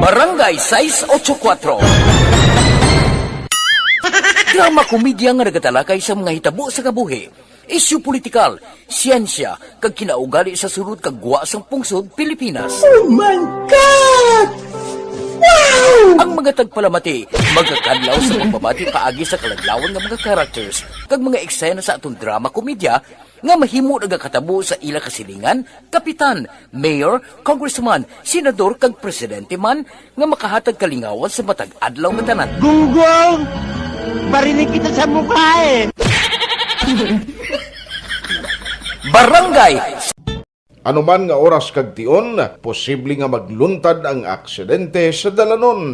Barangay 684. Drama komedya nga nagatalakay sa mga hitabo sa kabuhi, isyu politikal, siyensya, kag kinaugali sa sulod kag guwa sang pungsod Pilipinas. Oh my God! Wow! Ang mga tagpalamati, magkakadlaw sa pagbabati paagi sa kalaglawan nga mga characters kag mga eksena sa atong drama komedya nga mahimo nagakatabo sa ila kasilingan, kapitan, mayor, congressman, senador kag presidente man nga makahatag kalingawan sa matag adlaw nga tanan. Gunggong! Barinig kita sa mukha eh! Barangay Anuman nga oras kag tion, posible nga magluntad ang aksidente sa dalanon.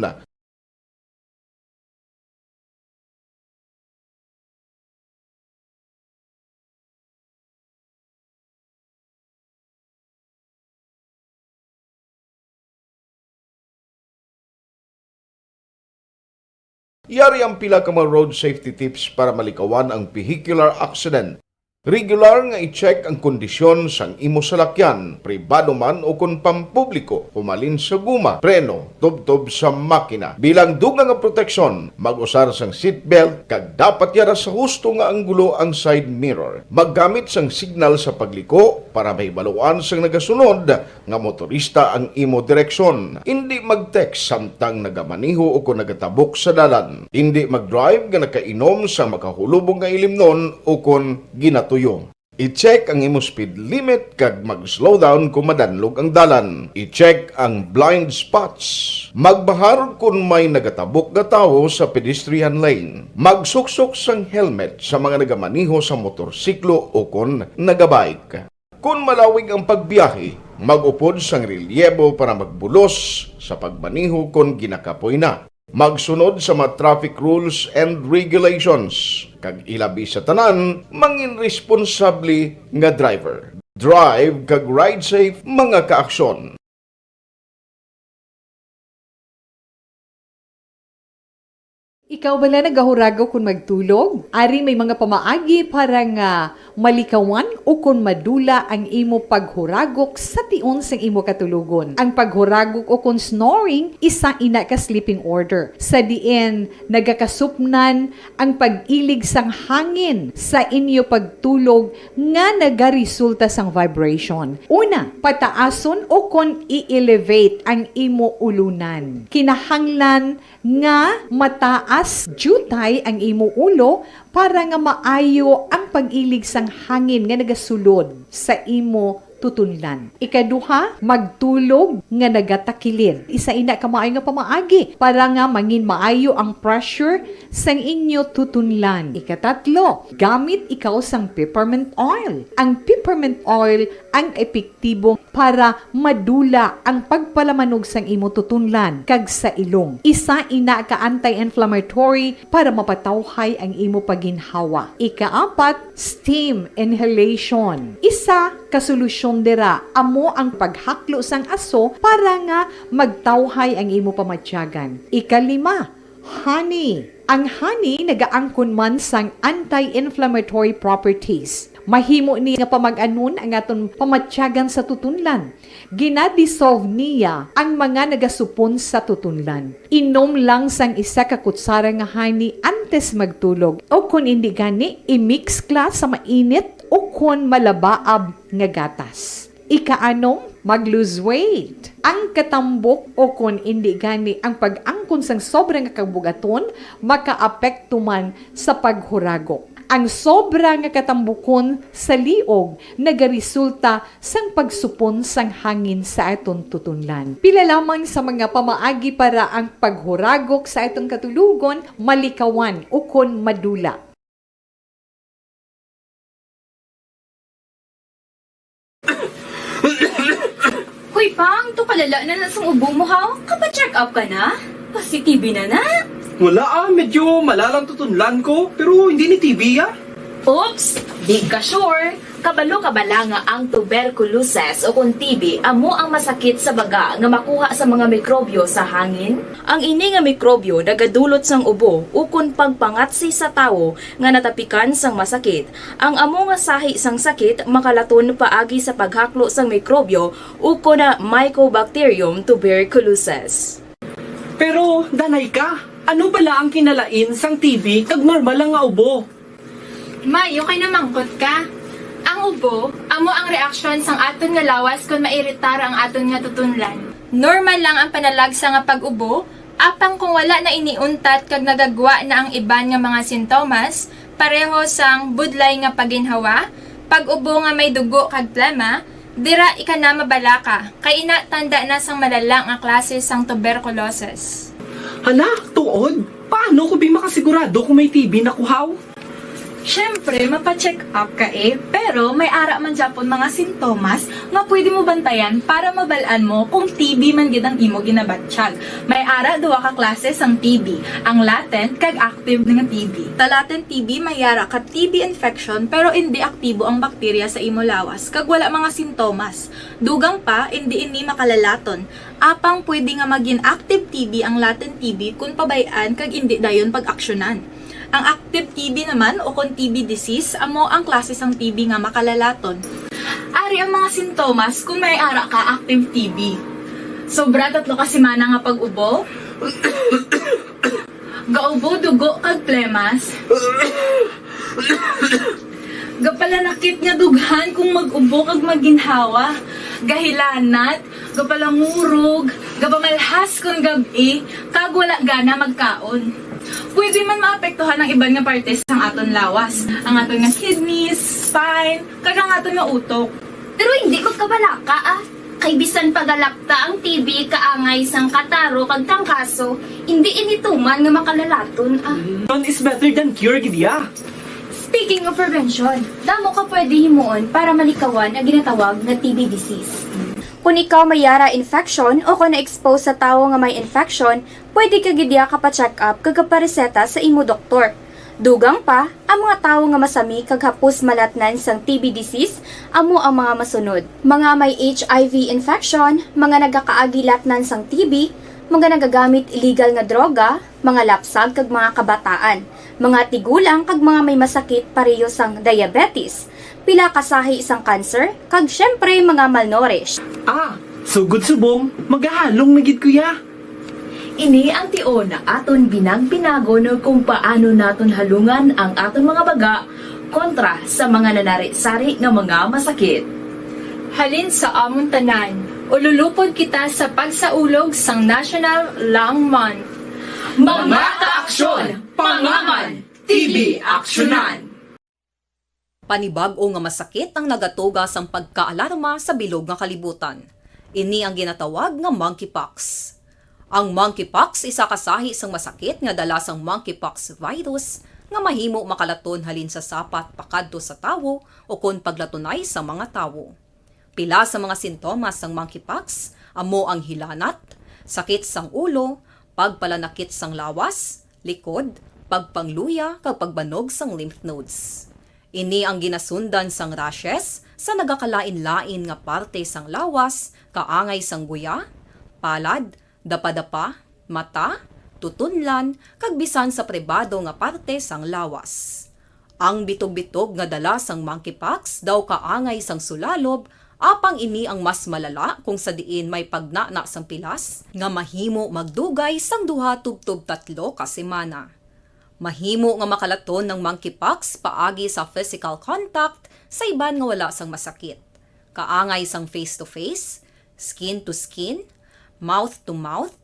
Yari ang pila ka mga road safety tips para malikawan ang vehicular accident. Regular nga i-check ang kondisyon sang imo salakyan, pribado man o kung pampubliko, humalin sa guma, preno, tubtob sa makina. Bilang dugang nga proteksyon, mag-usar sang seatbelt, kag dapat yara sa husto nga anggulo ang side mirror. Maggamit sang signal sa pagliko para may baluan sang nagasunod nga motorista ang imo direksyon. Hindi mag-text samtang nagamaniho o kung nagatabok sa dalan. Hindi mag-drive nga nakainom sa makahulubong nga ilimnon o kung ginatuyo. I-check ang imo speed limit kag mag-slow down kung madanlog ang dalan. I-check ang blind spots. Magbahar kung may nagatabok nga tawo sa pedestrian lane. Magsuksok sang helmet sa mga nagamaniho sa motorsiklo o kung nagabike. Kung malawig ang pagbiyahe, mag-upod sang relyebo para magbulos sa pagbaniho kung ginakapoy na. Magsunod sa mga traffic rules and regulations. Kag ilabi sa tanan, mangin responsable nga driver. Drive kag ride safe mga kaaksyon. Ikaw bala nagahurago kung magtulog? Ari may mga pamaagi para nga malikawan o kung madula ang imo paghuragok sa tion sang imo katulugon. Ang paghuragok o kung snoring, isa ina ka sleeping order. Sa diin, nagakasupnan ang pag-ilig sang hangin sa inyo pagtulog nga nagaresulta sang vibration. Una, pataason o kung i-elevate ang imo ulunan. Kinahanglan nga mataas jutay ang imo ulo para nga maayo ang pag-ilig sang hangin nga nagasulod sa imo tutunlan. Ikaduha, magtulog nga nagatakilid. Isa ina ka maayo nga pamaagi para nga mangin maayo ang pressure sang inyo tutunlan. Ikatatlo, gamit ikaw sang peppermint oil. Ang peppermint oil ang epektibo para madula ang pagpalamanog sang imo tutunlan kag sa ilong. Isa ina ka anti-inflammatory para mapatawhay ang imo paginhawa. Ikaapat, steam inhalation. Isa ka solusyon dira amo ang paghaklo sang aso para nga magtawhay ang imo pamatyagan. Ikalima, honey. Ang honey nagaangkon man sang anti-inflammatory properties. Mahimo ni nga pamag-anon ang aton pamatyagan sa tutunlan. Ginadissolve niya ang mga nagasupon sa tutunlan. Inom lang sang isa ka kutsara nga honey antes magtulog. O kung hindi gani, i-mix kla sa mainit o kung malabaab nga gatas. Ikaanom, mag-lose weight. Ang katambok o kung hindi gani ang pag-angkon sang sobrang kabugaton, makaapekto man sa paghuragok. Ang sobra nga katambukon sa liog nagaresulta sang pagsupon sang hangin sa aton tutunlan. Pila lamang sa mga pamaagi para ang paghuragok sa aton katulugon malikawan o kon madula. Hoy, Pang, to palala na sa ubo mo, ha? Kapa-check up ka na? Positive na na? Wala medyo malalang tutunlan ko, pero hindi ni TB Oops! Di ka sure! Kabalo-kabala nga ang tuberculosis o kung TB amo ang masakit sa baga nga makuha sa mga mikrobyo sa hangin. Ang ini nga mikrobyo nagadulot sang ubo ukon pagpangatsi sa tawo nga natapikan sang masakit. Ang amo nga sahi sang sakit makalaton paagi sa paghaklo sang mikrobyo ukon na Mycobacterium tuberculosis. Pero, danay ka, ano bala ang kinalain sang TB kag normal lang nga ubo? Mayo kay namangkot ka. Ang ubo, amo ang reaksyon sang aton nga lawas kung mairitar ang aton nga tutunlan. Normal lang ang panalagsa nga pag-ubo, apang kung wala na iniuntat kag nagagwa na ang iban nga mga sintomas, pareho sang budlay nga paginhawa, pag-ubo nga may dugo kag plema, dira ika na mabala ka, kay ina tanda na sang malalang nga klase sang tuberculosis. Hala, tuod? Paano ko makasigurado kung may TB na kuhaw? Siyempre, mapacheck up ka pero may ara man Japon mga sintomas nga pwede mo bantayan para mabalaan mo kung TB man gid ang imo ginabatsyag. May ara duwa ka klase sang TB, ang latent kag active nga TB. Ta latent TB may ara ka TB infection pero hindi aktibo ang bakterya sa imo lawas kag wala mga sintomas. Dugang pa hindi ini makalalaton. Apang pwede nga maging active TB ang latent TB kung pabayaan kag hindi dayon pag-aksyonan. Ang active TB naman o kung TB disease, amo ang klase sang TB nga makalalaton. Ari ang mga sintomas kung may ara ka active TB. Sobra 3 ka semana nga pag-ubo, gaubo, dugo, kag plemas, gapalanakit nga dughan kung mag-ubo kag maginhawa, gahilanat, gapalangurog, gapamalhas kung gabi, kag wala gana magkaon. Pwede man maapektuhan ng iban nga partes sang aton lawas, ang aton nga kidneys, spine, kag ang aton nga utok. Pero hindi ko kabalaka Kay bisan pagalakta ang TB kaangay sang kataro kag tangkaso, hindi inituman nga makalalaton None is better than cure, gidya. Speaking of prevention, damo ka pwede himuon para malikawan ang ginatawag na TB disease. Kung ikaw may yara infection o kung na-expose sa tao nga may infection, pwede ka gidya ka-check up kag kapareseta sa imo doktor. Dugang pa, ang mga tao nga masami kag hapos malatnan sang TB disease, amo ang mga masunod. Mga may HIV infection, mga nagakaagilatnan sang TB, mga nagagamit illegal nga droga, mga lapsag kag mga kabataan, mga tigulang kag mga may masakit pareho sang diabetes, pila kasahi isang cancer, kag syempre mga malnourished. Sugod subong, magahalong na gid kuya. Ini ang tiyon na aton binag-binago no kung paano naton halungan ang aton mga baga kontra sa mga nanari-sari nga mga masakit. Halin sa amon tanan, ululupod kita sa pagsaulog sang National Lung Month. Mga kaaksyon, pangaman, TB aksyonan. Panibag-o nga masakit ang nagatuga sang pagkaalarma sa bilog nga kalibutan. Ini ang ginatawag nga monkeypox. Ang monkeypox isa kasahi sang masakit nga dala sang monkeypox virus nga mahimo makalaton halin sa sapat pakadto sa tawo o kon paglatunay sa mga tawo. Pila sa mga sintomas sang monkeypox amo ang hilanat, sakit sang ulo, pagpalanakit sang lawas, likod, pagpangluya kag pagbanog sang lymph nodes. Ini ang ginasundan sang rashes sa nagakalain-lain nga parte sang lawas, kaangay sang guya, palad, dapadapa, mata, tutunlan, kag bisan sa pribado nga parte sang lawas. Ang bitog-bitog nga dala sang monkeypox daw kaangay sang sulalob, apang ini ang mas malala kung sa diin may pagnana sang pilas nga mahimo magdugay sang 2 tubtob 3 ka semana. Mahimo nga makalaton ng monkeypox paagi sa physical contact sa iban nga wala sang masakit. Kaangay sang face-to-face, skin-to-skin, mouth-to-mouth,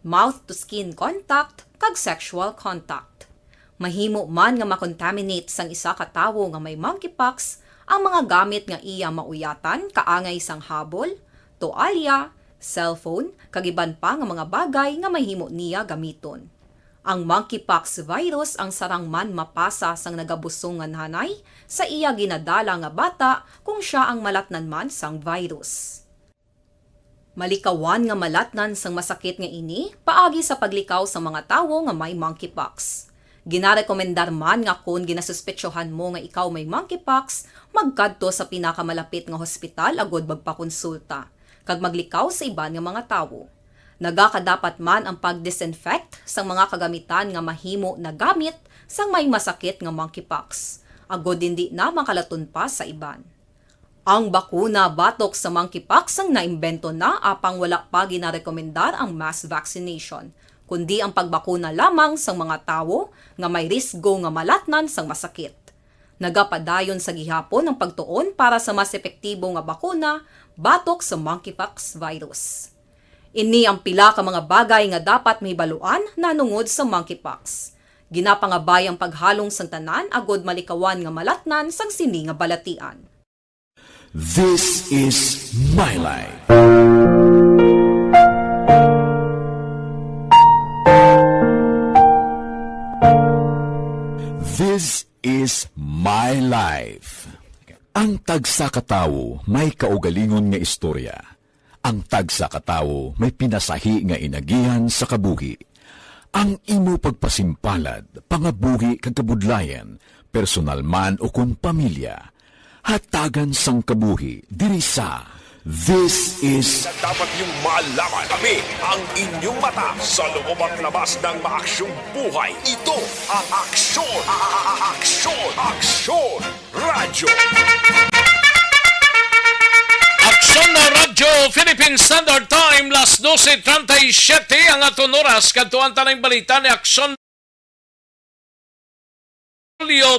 mouth-to-skin contact, kag sexual contact. Mahimo man nga makontaminate sang isa ka tawo nga may monkeypox ang mga gamit nga iya mauyatan kaangay sang habol, toalya, cellphone, kag iban pa nga mga bagay nga mahimo niya gamiton. Ang monkeypox virus ang sarang man mapasa sang nagabusong nga nanay sa iya ginadala nga bata kung siya ang malatnan man sang virus. Malikawan nga malatnan sang masakit nga ini paagi sa paglikaw sa mga tawo nga may monkeypox. Ginarekomendar man nga kung ginasuspetsyohan mo nga ikaw may monkeypox, magkadto sa pinakamalapit nga hospital agod magpakonsulta, kag maglikaw sa iban nga mga tawo. Nagakadapat man ang pag-disinfect sa mga kagamitan nga mahimo na gamit sang may masakit nga monkeypox, agod hindi na makalaton pa sa iban. Ang bakuna batok sa monkeypox ang naimbento na apang wala pa ginarekomendar ang mass vaccination, kundi ang pagbakuna lamang sa mga tawo nga may risgo nga malatnan sang masakit. Nagapadayon sa gihapon ang pagtuon para sa mas epektibo nga bakuna batok sa monkeypox virus. Ini ang pila ka mga bagay nga dapat mahibaluan nanungod sa monkeypox. Ginapangabay ang paghalong sang tanan agod malikawan nga malatnan sang sini nga balatian. This is My Life. This is My Life. Ang tagsa ka tawo may kaugalingon nga istorya. Ang tagsa ka tawo may pinasahi nga inagihan sa kabuhi. Ang imo pagpasimpalad, pangabuhi kag kabudlayan, personal man o kun pamilya, hatagan sang kabuhi diri sa This is... Dapat niyong malaman, kami ang inyong mata sa loob at labas ng maaksyong buhay. Ito ang Aksyon! Aksyon! Aksyon! Radyo! Aksyon na Radyo Philippine Standard Time, las 12:37 ang aton oras. Kadtuan tanang balita ni Aksyon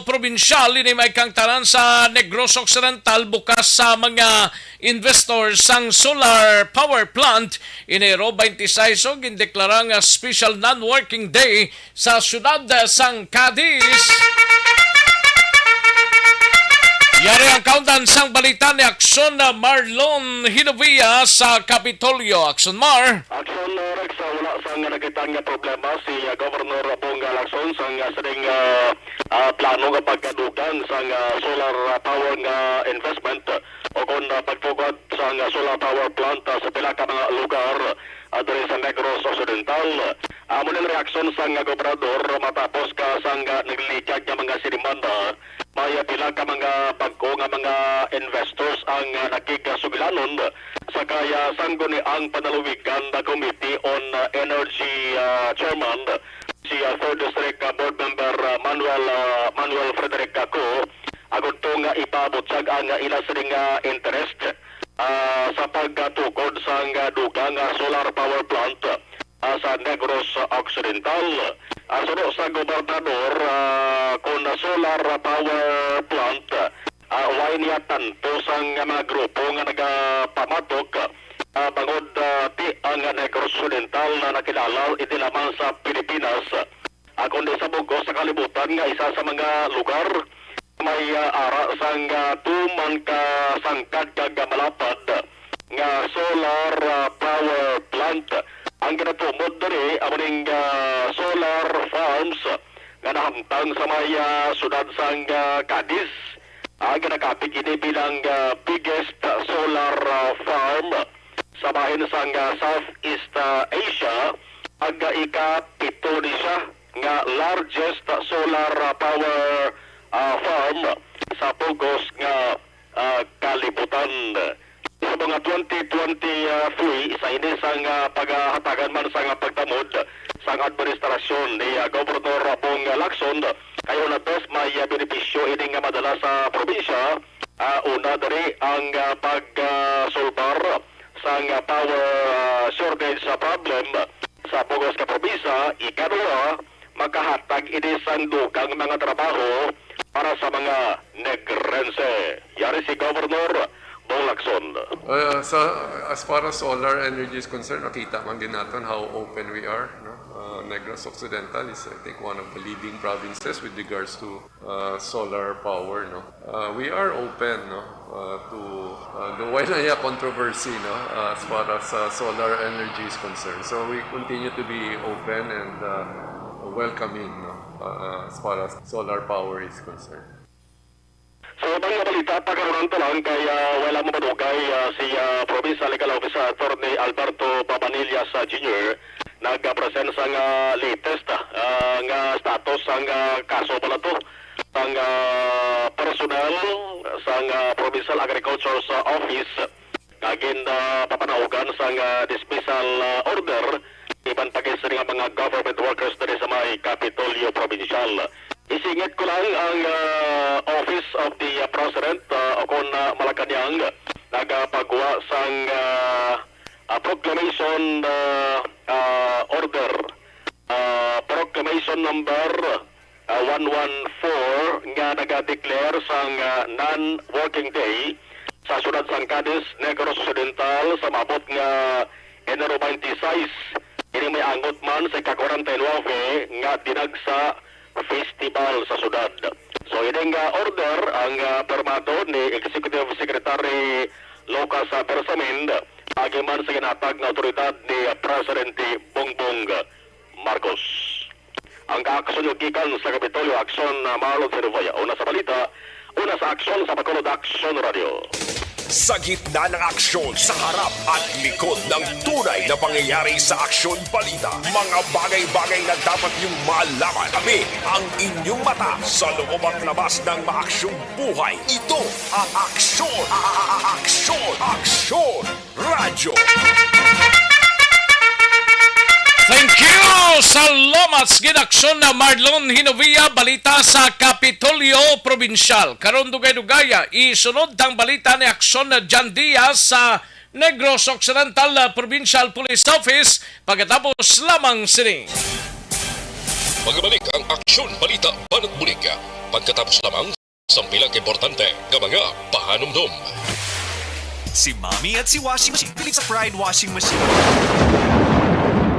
Provincial, ini may kang tanan sa Negros Occidental bukas sa mga investors sang solar power plant. Enero 26 gindeklara nga special non-working day sa siyudad sang Cadiz. Yari ang countdown sang balita ni Aksyon na Marlon Hinovia sa Kapitolyo. Aksyon Mar. Aksyon Rex, wala sang nakitang problema si Governor Bonga Lacson sang sering plano nga pagkadugan sang solar power nga investment o kung pagtugad sang solar power plant sa pila ka mga lugar diri sa Negros Occidental. Amo ng reaksyon sang gobernador matapos ka sang nagliligag nga mga sinimanda, may pila ka mga bangko nga mga investors ang nakigasugilanon sa kaya sanggo ni ang panaluwigan na Committee on Energy Chairman si 3rd District Board Member Manuel Frederick Caco agad to nga ipabutsag ang ila sining interest sa pagtukod sa dugang solar power plant sa Negros Occidental. Suno sa gobernador kung solar power plant way niya tanto sa mga grupo nga nagapamatok bangod ti ang Negros Occidental na nakilala iti lamang sa Pilipinas. Kundi sa Bugos sa kalibutan nga isa sa mga lugar may ara sang tuman ka sangkad kag malapad nga solar power plant. Ang ginatumod diri amuning solar farms nga nahamtang sa may sudad sang Cadiz. Ginakapit ini bilang biggest solar farm sa bahin sang Southeast Asia. Ika-7 ni siya nga largest solar power farm sa Bugos nga kalibutan. Sa mga 2023, isa ini sang paghahatagan man sang pagtamod sang administrasyon ni Governor Bong Lacson. Kayo na tos may benepisyo ini nga madala sa probinsya. Una dari ang pag-solbar sang power shortage problem sa Bugos ka probinsya. Ikaduwa, makahatag ini sang dugang mga trabaho para sa mga negrense. Yari si Governor Bong Lacson. As far as solar energy is concerned, nakita man din natin how open we are. No? Negros Occidental is, I think, one of the leading provinces with regards to solar power. No? We are open to the wala controversy as far as solar energy is concerned. So we continue to be open and welcoming as far as solar power is concerned. So, mga balita, pagkaroon lang kaya wala mo madugay si Provincial Legal Officer Attorney Alberto Babanillas Jr. nagpresent sang latest nga status sang kaso pala to sang personnel sang Provincial Agriculture's Office kagin papanaugan sang dismissal order iban pagis nga mga government workers diri sa may Kapitolyo Provincial. Isingit ko lang ang Office of the President o kung Malacanang nagpagawa sang proclamation order proclamation number 114 nga naga-declare sang non-working day sa syudad sang Cadiz, Negros Occidental sa maabot nga Enero 26. Ini may angot man sa ika-49 nga dinagsa festival sa syudad. So ini nga order ang permado ni Executive Secretary Lucas Bersamin agiman sa ginatag na otoridad ni Presidente Bongbong Marcos. Ang kaaksyon yung gikan sa Kapitolyo, aksyon na Marlon Cervoya. Una sa balita, una sa aksyon sa Bacolod Action Radio. Sa gitna ng aksyon, sa harap at likod ng tunay na pangyayari sa aksyon balita, mga bagay-bagay na dapat niyong malaman. Kami ang inyong mata sa loob at labas ng maaksyong buhay. Ito ang Aksyon! Aksyon! Aksyon! Radyo! Thank you! Salamat sa ginaksyon na Marlon Hinovia, balita sa Kapitolyo Provincial. Karon dugay-dugaya, isunod ang balita ni Aksyon na John Diaz sa Negros Occidental Provincial Police Office pagkatapos lamang sini. Magbalik ang Aksyon Balita Banat Bulig pagkatapos lamang sa pilang importante ng mga pahanumdum. Si Mommy at si Washing Machine pilit sa Pride Washing Machine.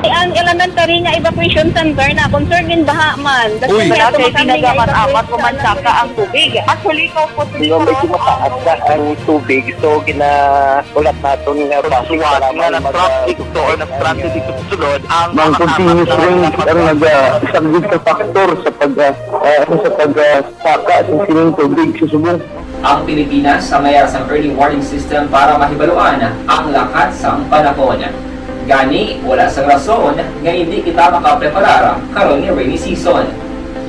Ang elementary nga evacuation center na concern din baha man. Uy, kasi pinagamat-amat kumansaka ang tubig. Actually, ko po medyo mataas na ang tubig. So, ulat natin nga pasiwag nga ng-traffic to or nag-traffic dito sa sulod. Ang continuous rain ang nag-isang factor sa pagsaka at sining tubig sa subong. Ang Pilipinas sa mayroon sa early warning system para mahibaluan ang lakas ng panahon. Gani, wala sang rason nga hindi kita makapreparar karon ni rainy season.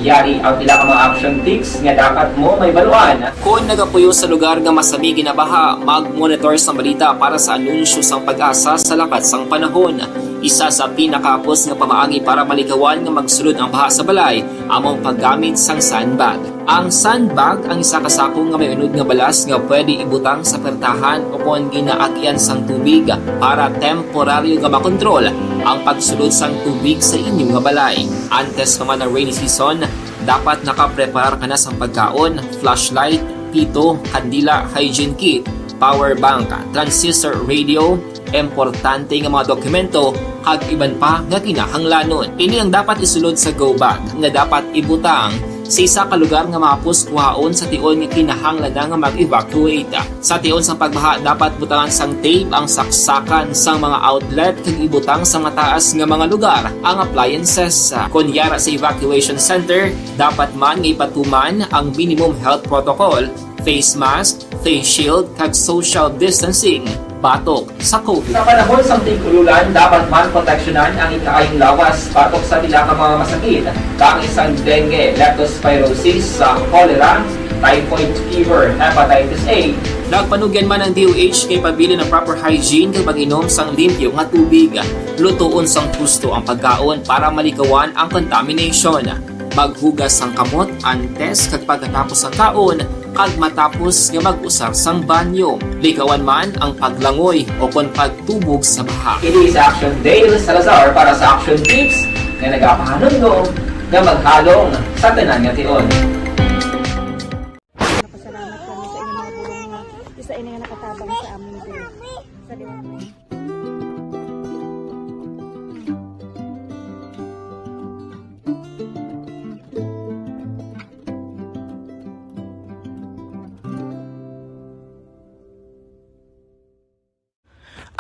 Yari ang pila ka mga action tips nga dapat mo may baluan. Kung nagapuyo sa lugar nga masami ginabaha, mag-monitor sa balita para sa anunsyo sang pag-asa sa lakas sang panahon. Isa sa pinakapos nga pamaagi para malikawan nga magsulod ang baha sa balay, among paggamit sang sandbag. Ang sandbag ang isa kasako nga may unod nga balas nga pwede ibutang sa pertahan o kung ginaagyan sang tubig para temporaryo nga makontrol ang pagsulod sang tubig sa inyong nga balay. Antes naman ng rainy season, dapat nakapreparar ka na sang pagkaon, flashlight, pito, kandila, hygiene kit, power bank, transistor radio, importante nga mga dokumento kag iban pa nga kinahanglanon. Ini ang dapat isulod sa go bag nga dapat ibutang sa isa ka lugar nga mapos kuhaon sa tion nga kinahanglan nga mag-evacuate. Sa tion sang pagbaha dapat butangan sang tape ang saksakan sang mga outlet kag ibutang sa mataas nga mga lugar ang appliances. Kunyara sa evacuation center, dapat man nga ipatuman ang minimum health protocol, face mask, face shield kag social distancing batok sa COVID. Sa panahon sa tigululan, dapat man proteksyonan ang ikaayong lawas batok sa pila ka mga masakit. Kang isang dengue, leptospirosis, cholera, typhoid fever, hepatitis A. Nagpanugyan man ang DOH kay pabili ng proper hygiene kay pag-inom sang limpyo nga tubig. Lutuon sang gusto ang pagkaon para malikawan ang contamination. Maghugas sang kamot antes kag pagkatapos ang kaon kag matapos nga mag-usar sang banyo. Likawan man ang paglangoy o kon pagtubog sa baha. It is Action Dale Salazar para sa Action Tips nga nagapahanundong nga maghalong sa tanan nga tion. Napasalamat kami sa inyong mga bulong nga isa ini nga nakatabang sa amin din. Sa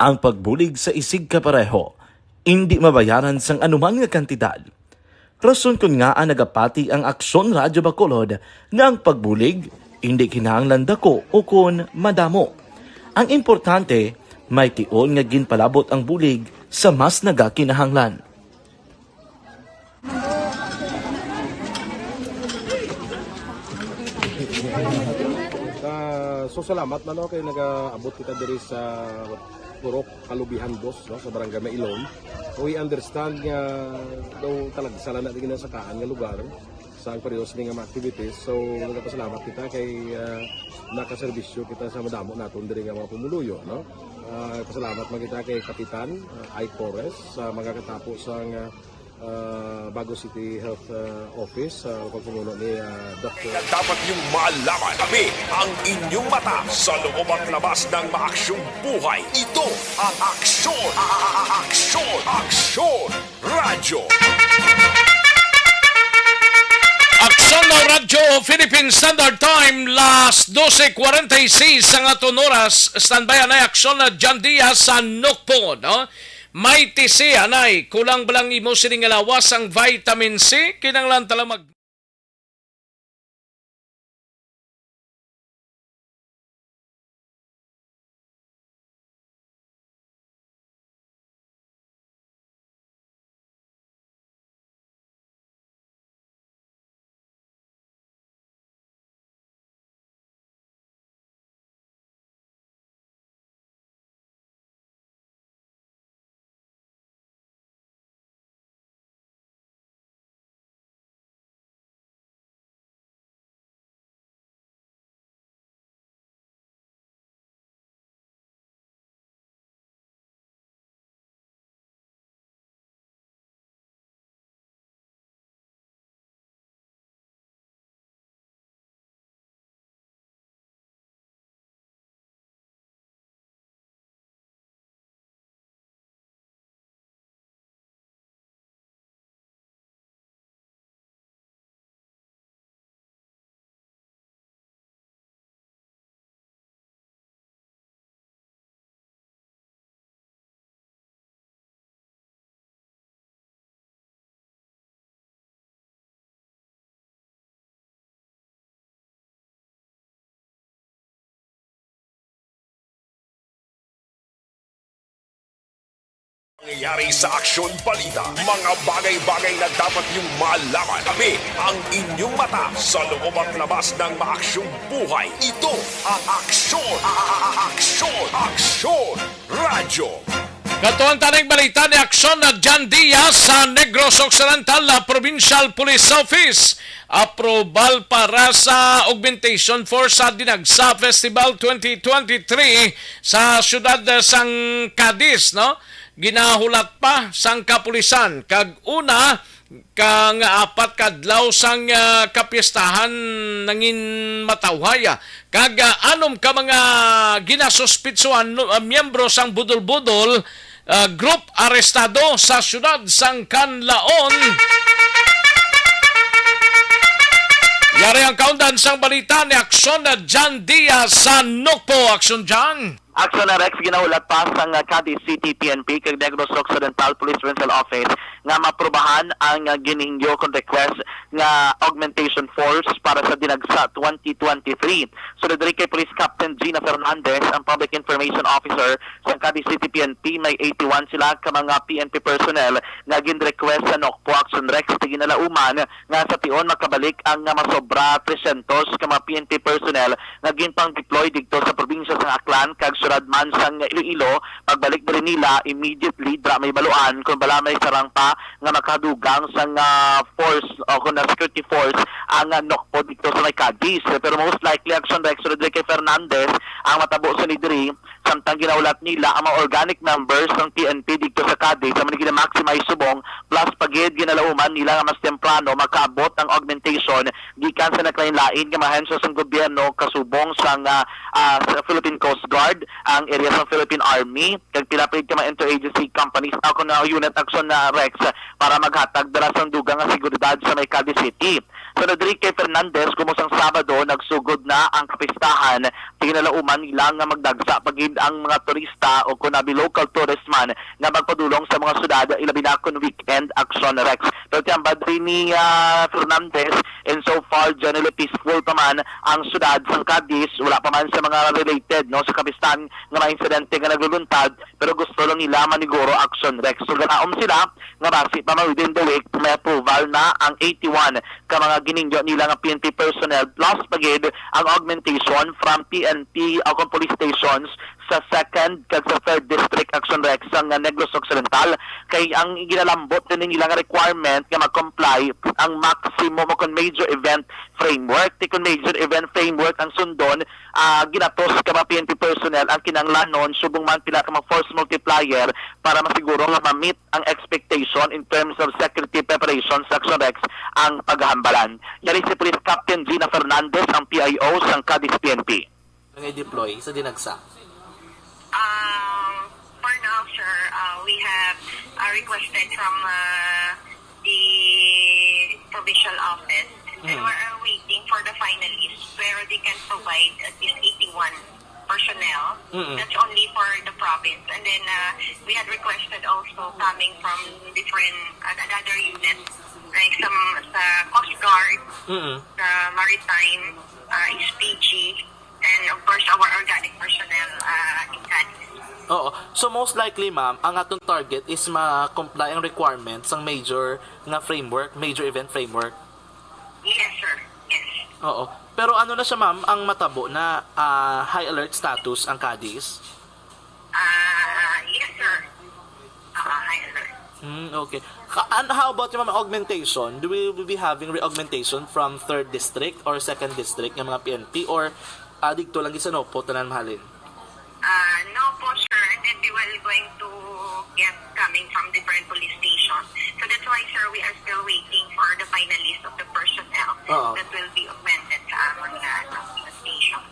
ang pagbulig sa isig kapareho, hindi mabayaran sang anuman nga kantidad. Rason kun nga ang nagapati ang Aksyon Radyo Bacolod nga ang pagbulig, hindi kinahanglan dako o kun madamo. Ang importante, may tion nga ginpalabot ang bulig sa mas nagakinahanglan. So salamat na no kay nagaabot kita diri sa Purok Kalubihan boss no sa Barangay Mailon. We understand nga daw talaga sala na din sa kaan nga lugar sa periodo sa mga activities. So nagapasalamat kita kay nakaserbisyo kita sa madamo naton diri nga mga pumuluyo no. Pasalamat man kita kay Kapitan Ike Torres sa mga katapo sa Bago City Health Office sa pagpumuno ni Dr. Dapat niyong malaman, kami ang inyong mata sa loob at labas ng maaksyong buhay. Ito ang Aksyon! Aksyon! Aksyon! Radyo! Aksyon ng Radyo Philippine Standard Time, las 12:46 ang aton oras. Standby na aksyon na John Diaz sa Nokpo, no? May tisi, anay, kulang balang imo sining lawas ang vitamin C, kinanglan tala mag... Nangyayari sa Aksyon Balita, mga bagay-bagay na dapat niyong malaman. Kami ang inyong mata sa loob at labas ng maaksyong buhay. Ito ang Aksyon! Aksyon! Aksyon! Radyo! Katuang taning balita ni Aksyon na John Diaz sa Negros Occidental na Provincial Police Office. Approval para sa augmentation force sa Dinagsa Festival 2023 sa siyudad sang Cadiz, no? Ginahulat pa sang kapulisan kag una kang apat kadlaw sang kapistahan nangin matawhaya kag anom ka mga ginasuspitsuhan miyembro sang budol-budol group arestado sa siyudad sang Canlaon. Yari ang kaundan sang balita ni Aksyon na John Diaz sa Nokpo. Aksyon John. Aksyon na Rex, ginaulat pa sa Cadiz City PNP kag Negros Occidental Police Provincial Office nga maprobahan ang giningyo kon request nga augmentation force para sa Dinagsa 2023. So diri kay Police Captain Gina Fernandez, ang Public Information Officer sa Cadiz City PNP, may 81 sila ka mga PNP personnel nga gin-request sa Nokpo. Aksyon Rex, ginalauman nga sa tion makabalik ang masobra 300 ka mga PNP personnel nga ginpang-deploy dito sa probinsya sa Aklan kag surad man sang Iloilo. Pagbalik rin nila immediately dra may baluan kung bala may sarang pa nga makadugang sang force o kung na security force ang Nokpo dito sa may Cadiz. Pero most likely Action Rex Rodrigue Fernandez ang matabo sa nidiri samtang ginaulat nila ang mga organic members ng PNP dito sa Cadiz sa manigina maximize subong plus pagid ginalauman nila nga mas temprano makaabot ang augmentation gikan sa nakalain-lain nga mahensya sang gobyerno kasubong sang Philippine Coast Guard, ang area ng Philippine Army, kag pilapit ka mga interagency companies ako na unit action na Rex para maghatag dala sang dugang nga seguridad sa may Cadiz City. So Rodrigue Fernandez kumusang Sabado nagsugod na ang kapistahan tinalauman nila nga magdagsa pagid ang mga turista o kunabi local tourist man nga magpadulong sa mga syudad ilabi na kun weekend Action Rex. Pero tiyambad rin ni Fernandez, and so far generally peaceful pa man ang syudad sa Cadiz, wala pa man sa mga related no sa kapistahan nga mga insidente nga nagluluntad, pero gusto lang nila maniguro Action Rex. So ganaom sila nga basi pa man within the week may approval na ang 81 21 ka mga giningyo nila nga PNP personnel plus pagid ang augmentation from PNP o police stations sa 2nd kag sa 3rd District Action Rex sa Negros Occidental kay ang ginalambot din nila nga requirement nga mag-comply ang maximum o major event framework. Tikon major event framework ang sundon ginatos ka mga PNP personnel ang kinanglanon subong man pila ka mga force multiplier para masiguro nga ma-meet ang expectation in terms of security preparations sa Action Rex ang paghahambalan. Yari si Police Captain Gina Fernandez ang PIO sa Cadiz PNP. Deploy sa dinagsa. For now, sir, we have requested from the provincial office, and we're waiting for the finalists where they can provide at least 81 personnel. That's only for the province. And then we had requested also coming from different other units, like some sa Coast Guard, the Maritime, SPG, and of course our organic personnel in Cadiz. Oo. So most likely, ma'am, ang atong target is ma-comply ang requirements ng major nga framework, major event framework. Yes, sir. Yes. Oo. Pero ano na siya, ma'am, ang matabo na high alert status ang Cadiz? Yes, sir. High alert. Okay. And how about yung mga augmentation? Do we be having re-augmentation from 3rd District or 2nd District ng mga PNP or dito lang sa Nopo, tanan mahalin? No po, sir. And then we will going to get coming from different police stations. So that's why, sir, we are still waiting for the final list of the personnel that will be augmented sa among station.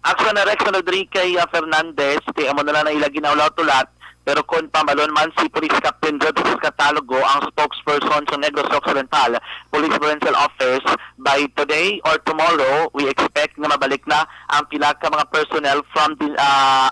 Action na Rex Rodriguez Fernandez, di amo na lang na ilagi na ulaw-tulat, pero kung pamalon man si Police Captain Joseph Catalogo, ang spokesperson sa Negros Occidental Police Provincial Office, by today or tomorrow, we expect na mabalik na ang pila ka mga personnel from the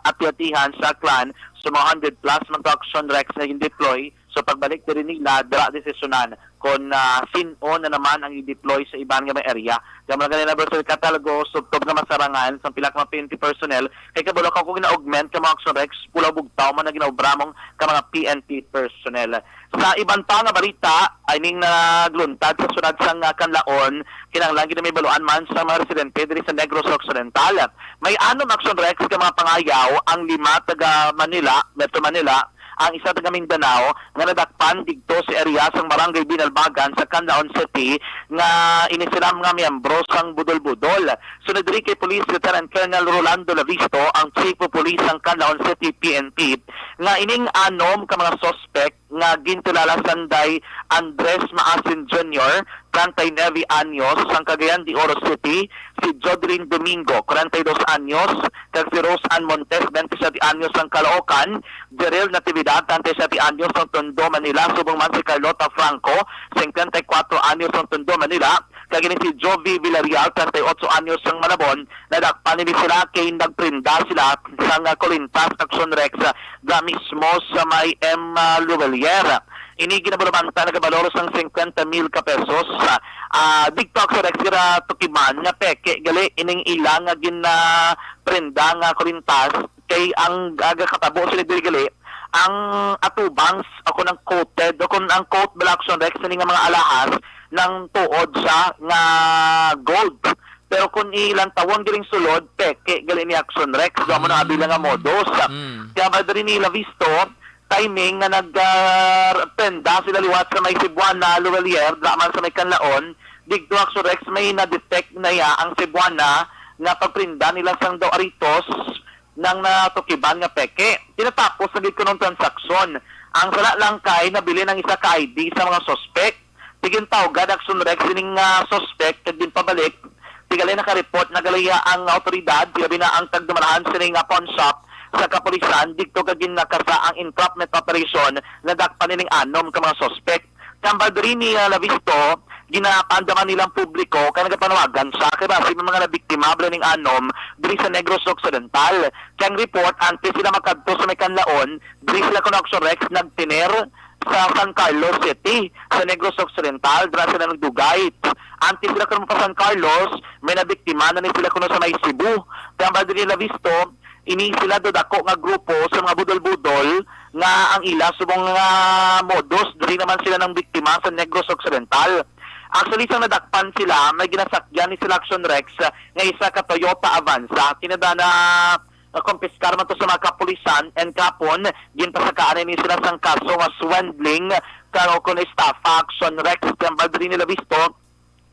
ati-atihan sa clan, so mga 100 plus mga Action Rex na i-deploy. So pagbalik din nila, dara desisyonan kung sino na naman ang i-deploy sa ibang nga may area. Kaya mga ganyan na Sir Catalogo, subtob na masarangan sa pila ka mga PNP personnel, kay kabalo ka kung gina-augment ka mga Action Rex, pula bugtaw man na ginaubramong ka mga PNP personnel. Sa ibang pa nga balita, ay ning nagluntad sa sunod sang Kanlaon, kinanglan gina may baluan man sa mga residente diri sa Negros Occidental. May anom Action Rex ka mga pangayaw, ang 5 taga Manila, Metro Manila, ang isa taga Mindanao nga nadakpan didto sa area sang Barangay Binalbagan sa Canlaon City nga inisilam nga miyembro sang Budol-Budol. Sunod diri kay Police Lieutenant Colonel Rolando Lavisto, ang Chief of Police sang Canlaon City PNP, nga ining anom ka mga suspect nga gintulala sanday Andres Maasin Jr., 39 anyos, sang Cagayan de Oro City, si Jodrin Domingo, 42 anyos, kag si Rose Ann Montes, 27 anyos, sang Caloocan, Jerel Natividad, 37 anyos, sang Tondo, Manila, subong man si Carlota Franco, 54 anyos, sang Tondo, Manila, kag si Jovi Villarreal, 38 anyos, sang Malabon, nadakpan nila sila kay nagprinda sila sang Colintas Action Rex na mismo sa may M. Luvelier. Ini ginabalabanta nagabaloros ng 50,000 ka pesos. Dikto Action Rex kira tukiman nga peke gali ining ilang nga ginaprenda nga Colintas kay ang aga katabo sila dili gali ang atubangs ako ng coated o kung ang coat bala Action Rex nga mga alahas ng tuod sa nga gold. Pero kung ilang tawon giling sulod, peke gali ni Action Rex, do mo na abila nga modos. Kaya ba rin nila visto, timing na nagpenda sila liwat sa may Cebuana, Luvelier, draman sa may Canlaon, digto Action Rex may na-detect na ya ang Cebuana nga pagprinda nila sang daw aritos ng natukiban nga peke. Tinatapos na ko ng transaksyon. Ang sala lang kay nabili ng isa ka ID sa mga suspect. Tigin tawgad Action Rex sining suspect kag din pabalik. Tigalay naka-report na galaya ang autoridad, labi na ang tagdumalahan sining pawn shop sa kapulisan, dito kagin nakasa ang entrapment operation na dakpan niling anom ka mga suspect. Kambal rin ni Lavisto, ginapandaman nilang publiko kaya nagapanawagan sa kasi mga nabiktima ning anom diri sa Negros Occidental. Kaya ang report, antes sila makadto sa may Canlaon, diri sila kung Action Rex nagtiner sa San Carlos City, sa Negros Occidental, dira sila nagdugay. Antes sila kung pa San Carlos, may nabiktima na ni sila kung sa may Cebu. Kaya ba din nila visto, ini sila dodako nga grupo sa mga budol-budol nga ang ila subong nga modus, diri naman sila ng biktima sa Negros Occidental. Actually, sa nadakpan sila, may ginasakyan ni sila Action Rex nga isa ka Toyota Avanza. Tinada na kumpiskar man to sa mga kapulisan and kapon, ginpasakaan ni sila sang kaso nga swindling karo kun staff Action Rex September nila visto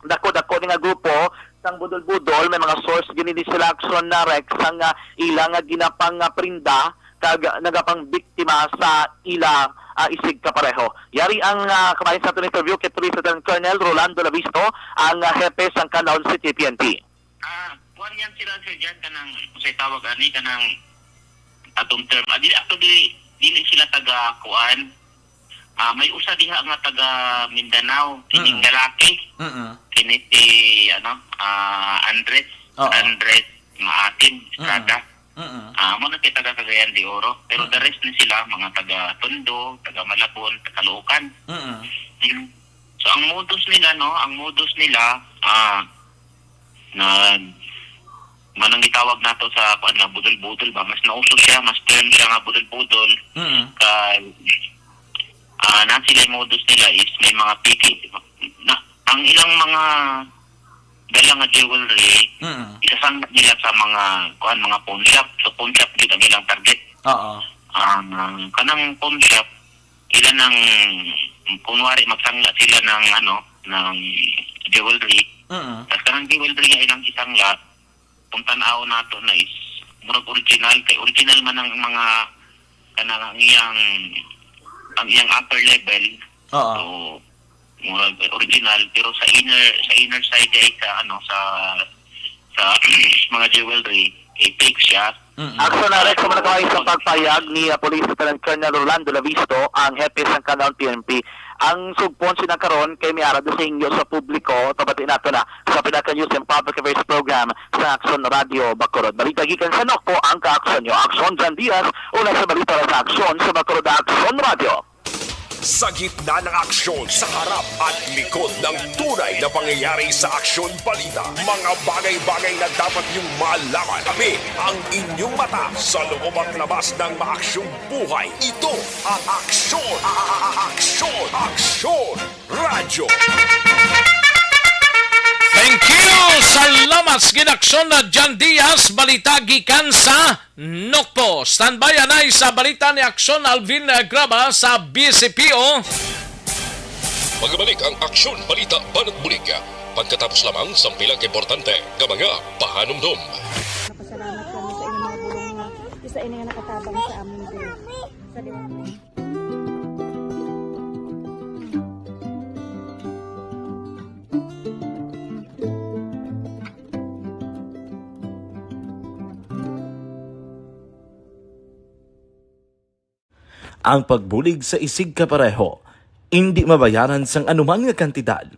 dako-dako ni nga grupo sang budol-budol may mga source gini di sila Action na Rex ang ilang ginapang prinda kag nagapang biktima sa ila isig kapareho. Yari ang kamahin sa itong interview kay Police Lieutenant Colonel Rolando Lavisto, ang hepe sang Canlaon City PNP. Kuan yan sila sir dyan kanang sa tawag ani kanang atong term. Actually dili sila taga kuan. May usa diha nga taga Mindanao, kining lalaki. Kini si Andres Maatim Estrada. Mo na kay taga Cagayan de Oro, pero the rest ni sila mga taga Tondo, taga Malabon, taga Caloocan. So ang modus nila na manang gitawag nato sa kuan nga budol-budol ba, mas nauso siya, mas term siya nga budol-budol. Kay na sila modus nila is may mga piki na ang ilang mga dala nga jewelry isasanggat nila sa mga kuan mga pawn shop. So pawn shop gid ang ilang target. Kanang pawn shop ilan ang kunwari magsangla sila ng jewelry. Tapos kanang jewelry nga ilang isangla kung tanaw nato na is murag original kay original man ang mga kanang ang iyang upper level. So murag original pero sa inner side ay sa mga jewelry fake siya. Action na Rex sa manakaway sa pagpayag ni Police Lieutenant Colonel Rolando Lavisto, ang hepe sang Canlaon PNP. Ang sugpon sinakaron kay miara do sa inyo sa publiko, tabati nato na sa Pinaka News and Public Affairs Program sa Action Radio Bacolod. Balita gikan sa Nokpo ang ka-action nyo. Action John Diaz, una sa balita sa Action sa Bacolod Action Radio. Sa gitna ng aksyon, sa harap at likod ng tunay na pangyayari sa Aksyon Balita. Mga bagay-bagay na dapat niyong malaman. Kami ang inyong mata sa loob at labas ng maaksyong buhay. Ito ang Aksyon! Aksyon! Aksyon! Radyo! Thank you! Salamat sa ginaksyon na John Diaz, balita gikan sa Nokpo. Standby anay sa balita ni Aksyon Alvin Graba sa BCPO. Magbalik ang Aksyon Balita Banat Bulig. Pagkatapos lamang sa pilang importante ng mga pahanumdum. Napasalamat kami sa inyong mga bulong nga isa ini nga nakatabang sa aming diri. Sa Ang pagbulig sa isig kapareho, hindi mabayaran sang anuman nga kantidad.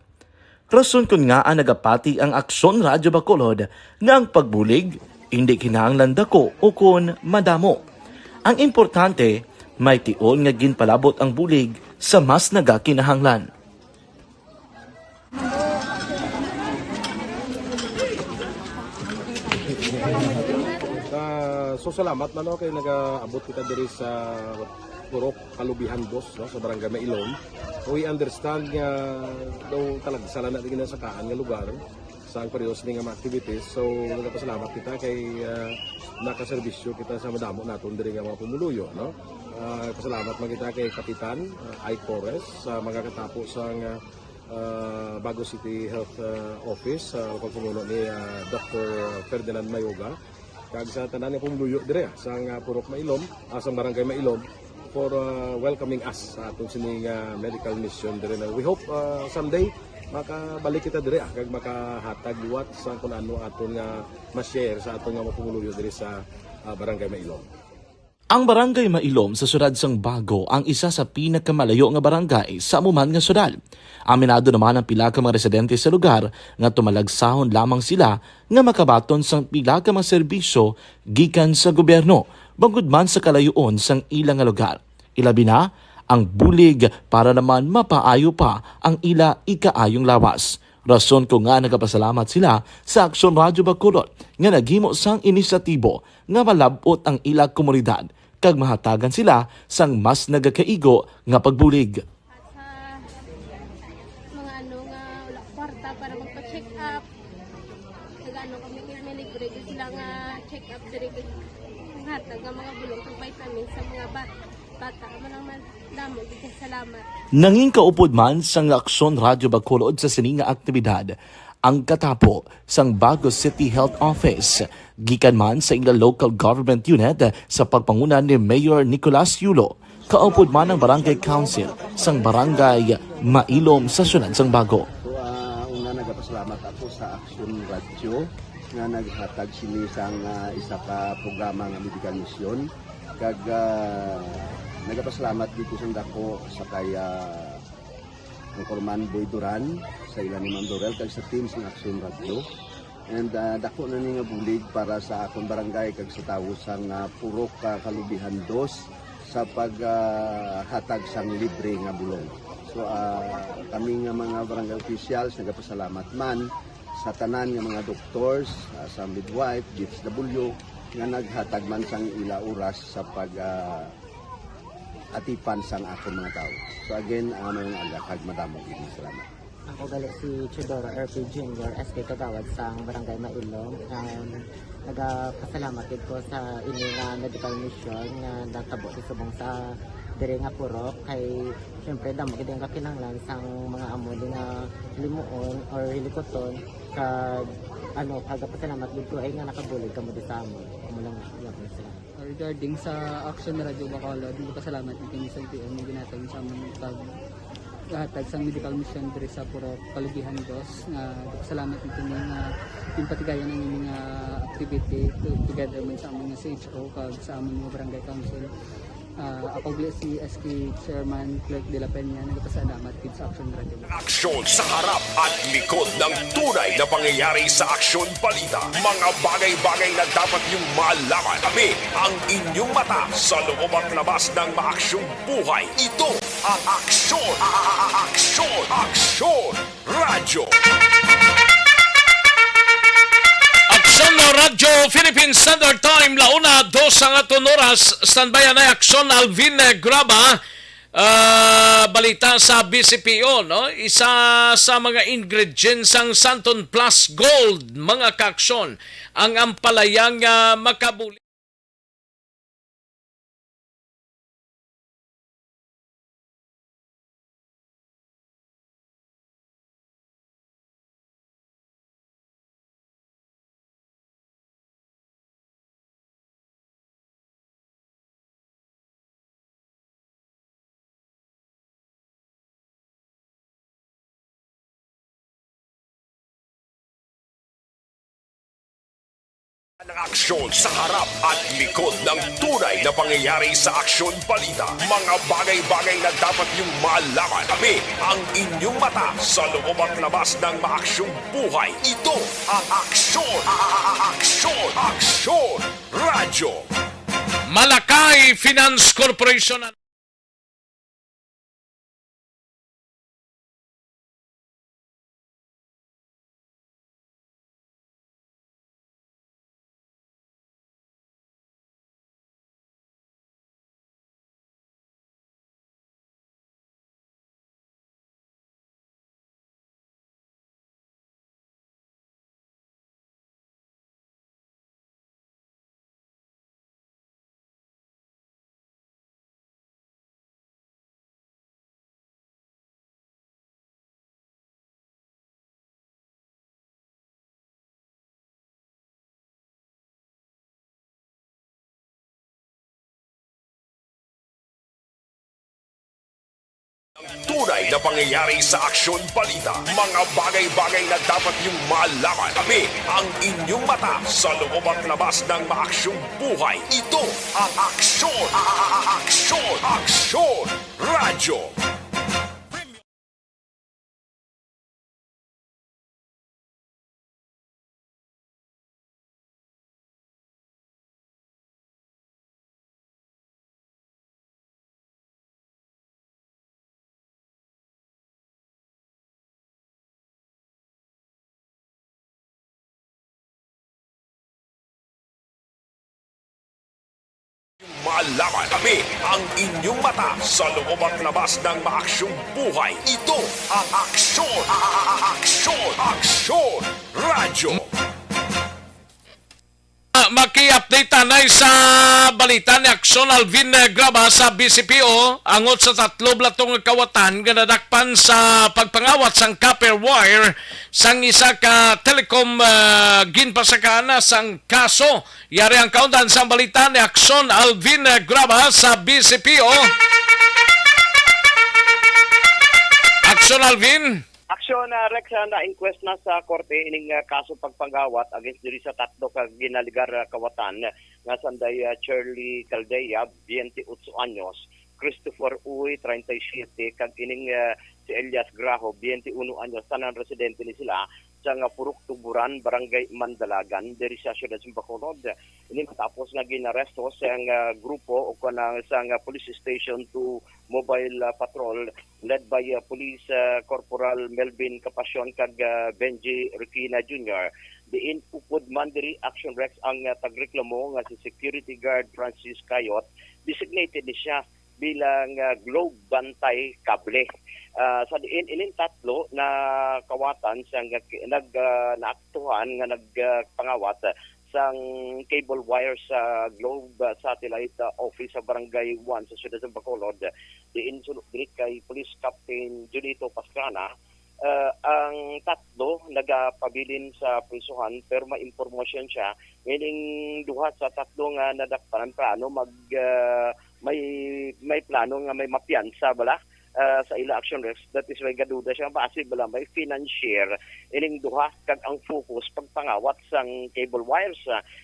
Rason kun nga nagapati ang Aksyon Radyo Bacolod nga ang pagbulig hindi kinahanglan dako o kun madamo. Ang importante, may tion nga ginpalabot ang bulig sa mas nagakinahanglan. So salamat man kay nagaabot kita diri sa Purok Kalubihan Boss sa Barangay Mailom. We understand nga daw talaga sala na din sa kaan nga lugar sa ang parehas ni nga activities. So nagapasalamat kita kay nakaserbisyo kita sa madamo naton diri nga mga pumuluyo, no. Pasalamat man kita kay Kapitan Ike Torres sa magkakatapos sang Bago City Health Office sa pagpumuno ni Dr. Ferdinand Mayoga kag sa tanan nga pumuluyo dire sa Purok Mailom, sa Barangay Mailom for welcoming us sa atong sining medical mission dire. We hope someday makabalik kita dire kag makahatag liwat sa kun ano aton nga ma-share sa atong nga mapumuluyo dire sa Barangay Mailom. Ang Barangay Mailom sa syudad sang Bago ang isa sa pinakamalayo nga barangay sa amuman nga syudad. Aminado naman ang pila ka mga residente sa lugar nga tumalagsahon lamang sila nga makabaton sang pila ka mga serbisyo gikan sa gobyerno bangod man sa kalayuon sang ilang nga lugar. Ilabi na ang bulig para naman mapaayo pa ang ila ikaayong lawas. Rason ko nga nagapasalamat sila sa Aksyon Radyo Bacolod nga naghimo sang inisyatibo nga malabot ang ila komunidad kag mahatagan sila sang mas nagakaigo nga pagbulig. Mga nga wala kwarta para magpa-check up. Nagano kami kay libre kasi sila nga check up diri kay hatag nga mga bulong kag vitamin sa mga bata man damo di salamat. Nanging kaupod man sang Aksyon Radyo Bacolod sa sininga aktibidad ang katapo sang Bagos City Health Office gikan man sa ila local government unit sa pagpanguna ni Mayor Nicolas Yulo. Kaupod man ang Barangay Council sang Barangay Mailom sa syudad sang Bago. So una nagapasalamat ako sa Aksyon Radyo nga naghatag sini sang isa ka programa nga medical mission kag nagapasalamat dito sa dako sa kaya ang Corman Boy Duran sa ilan ni Ma'am Dorel kag sa team ng Aksyon Radio and dako na ni nga bulig para sa akong barangay kag sa tawo sang Purok Kalubihan 2 sa paghatag sang libre nga bulong. So kami nga mga barangay officials nagapasalamat man sa tanan nga mga doctors, sa midwife, DSW nga naghatag man sang ila oras sa pag atipan sang akong mga tao. So again, mayong aga kag madamong salamat. Ako gali si Chidoro RP Jr. SK Kagawad sa Barangay Mailong. Nagapasalamat ko sa ini nga medical mission nga natabo sa subong sa diri nga Purok kay syempre damo gid ang kakinahanglan sang mga amo nga limuon or hilikoton kag pagapasalamat dito ay nga nakabulig kamo di sa amo. Amo lang yapon sila. Regarding sa Aksyon Radyo Bacolod, pasalamat din sa LTO nga ginatag sa among hatag sa medical mission diri sa Purok Kalubihan 2 nga salamat dito nga impatigayan ang mga activity together man sa among CHO kag sa among mga barangay council. Ako si SK Chairman Clerk de la Peña nagpasalamat din sa Aksyon Radio. Aksyon sa harap at likod ng tunay na pangyayari sa Aksyon Balita. Mga bagay-bagay na dapat niyong malaman. Kami ang inyong mata sa loob at labas ng maaksyong buhay. Ito ang Aksyon! Aksyon! Aksyon! Radyo! Aksyon no Radyo Philippine Standard Time launa 2 ang aton oras standby na Aksyon Alvin Graba balita sa BCPO no isa sa mga ingredients ang Santon Plus Gold mga kaaksyon ang ampalayang makabuli. Ng aksyon sa harap at likod ng tunay na pangyayari sa Aksyon Balita. Mga bagay-bagay na dapat niyong malaman. Kami ang inyong mata sa loob at labas ng maaksyong buhay. Ito ang Aksyon! Aksyon! Aksyon! Radyo! Malakay Finance Corporation tunay na pangyayari sa Aksyon Balita. Mga bagay-bagay na dapat niyong malaman. Kami ang inyong mata sa loob at labas ng maaksyong buhay. Ito ang Aksyon! Aksyon! Aksyon! Radyo! malaman. Kami ang inyong mata sa loob at labas ng maaksyong buhay. Ito ang Aksyon! Aksyon! Radyo! Maki-update tanay sa balita ni Aksyon Alvin Graba sa BCPO angot sa 3 blatong kawatan nga nadakpan sa pagpangawat sang copper wire sang isa ka telecom ginpasakana sang kaso. Yari ang kauntan sa balita ni Aksyon Alvin Graba sa BCPO. Aksyon Alvin. Aksyon Rex na inquest na sa korte ining kaso pagpanggawat against diri sa 3 ka ginaligar kawatan nga sanday Shirley Caldea 28 anyos, Christopher Uy 37 kag ining si Elias Graho 21 anyos, tanan residente ni sila sa Purok Tuburan, Barangay Mandalagan diri sa siyudad sa Bacolod. Ini matapos nga ginaresto sa grupo o kanang sa Police Station 2 Mobile Patrol led by Police Corporal Melvin Capasyon kag Benji Requina Jr. Diin upod man diri Action Rex ang tagreklamo nga si security guard Francis Cayot. Designated ni siya bilang Globe Bantay Kable. Sa diin inin 3 na kawatan sang naaktuhan nga nagpangawat sang cable wire sa Globe Satellite Office sa Barangay 1 sa siyudad ng Bacolod. Diin sulod diri kay Police Captain Julito Pastrana. Ang 3 nagapabilin sa prisuhan pero ma-impormasyon siya meaning duha sa 3 nga nadakpan plano may plano nga may mapiyansa bala sa ila Action Rex. That is why gaduda siya base bala may financier ining duha kag ang focus pagpangawat sang cable wires.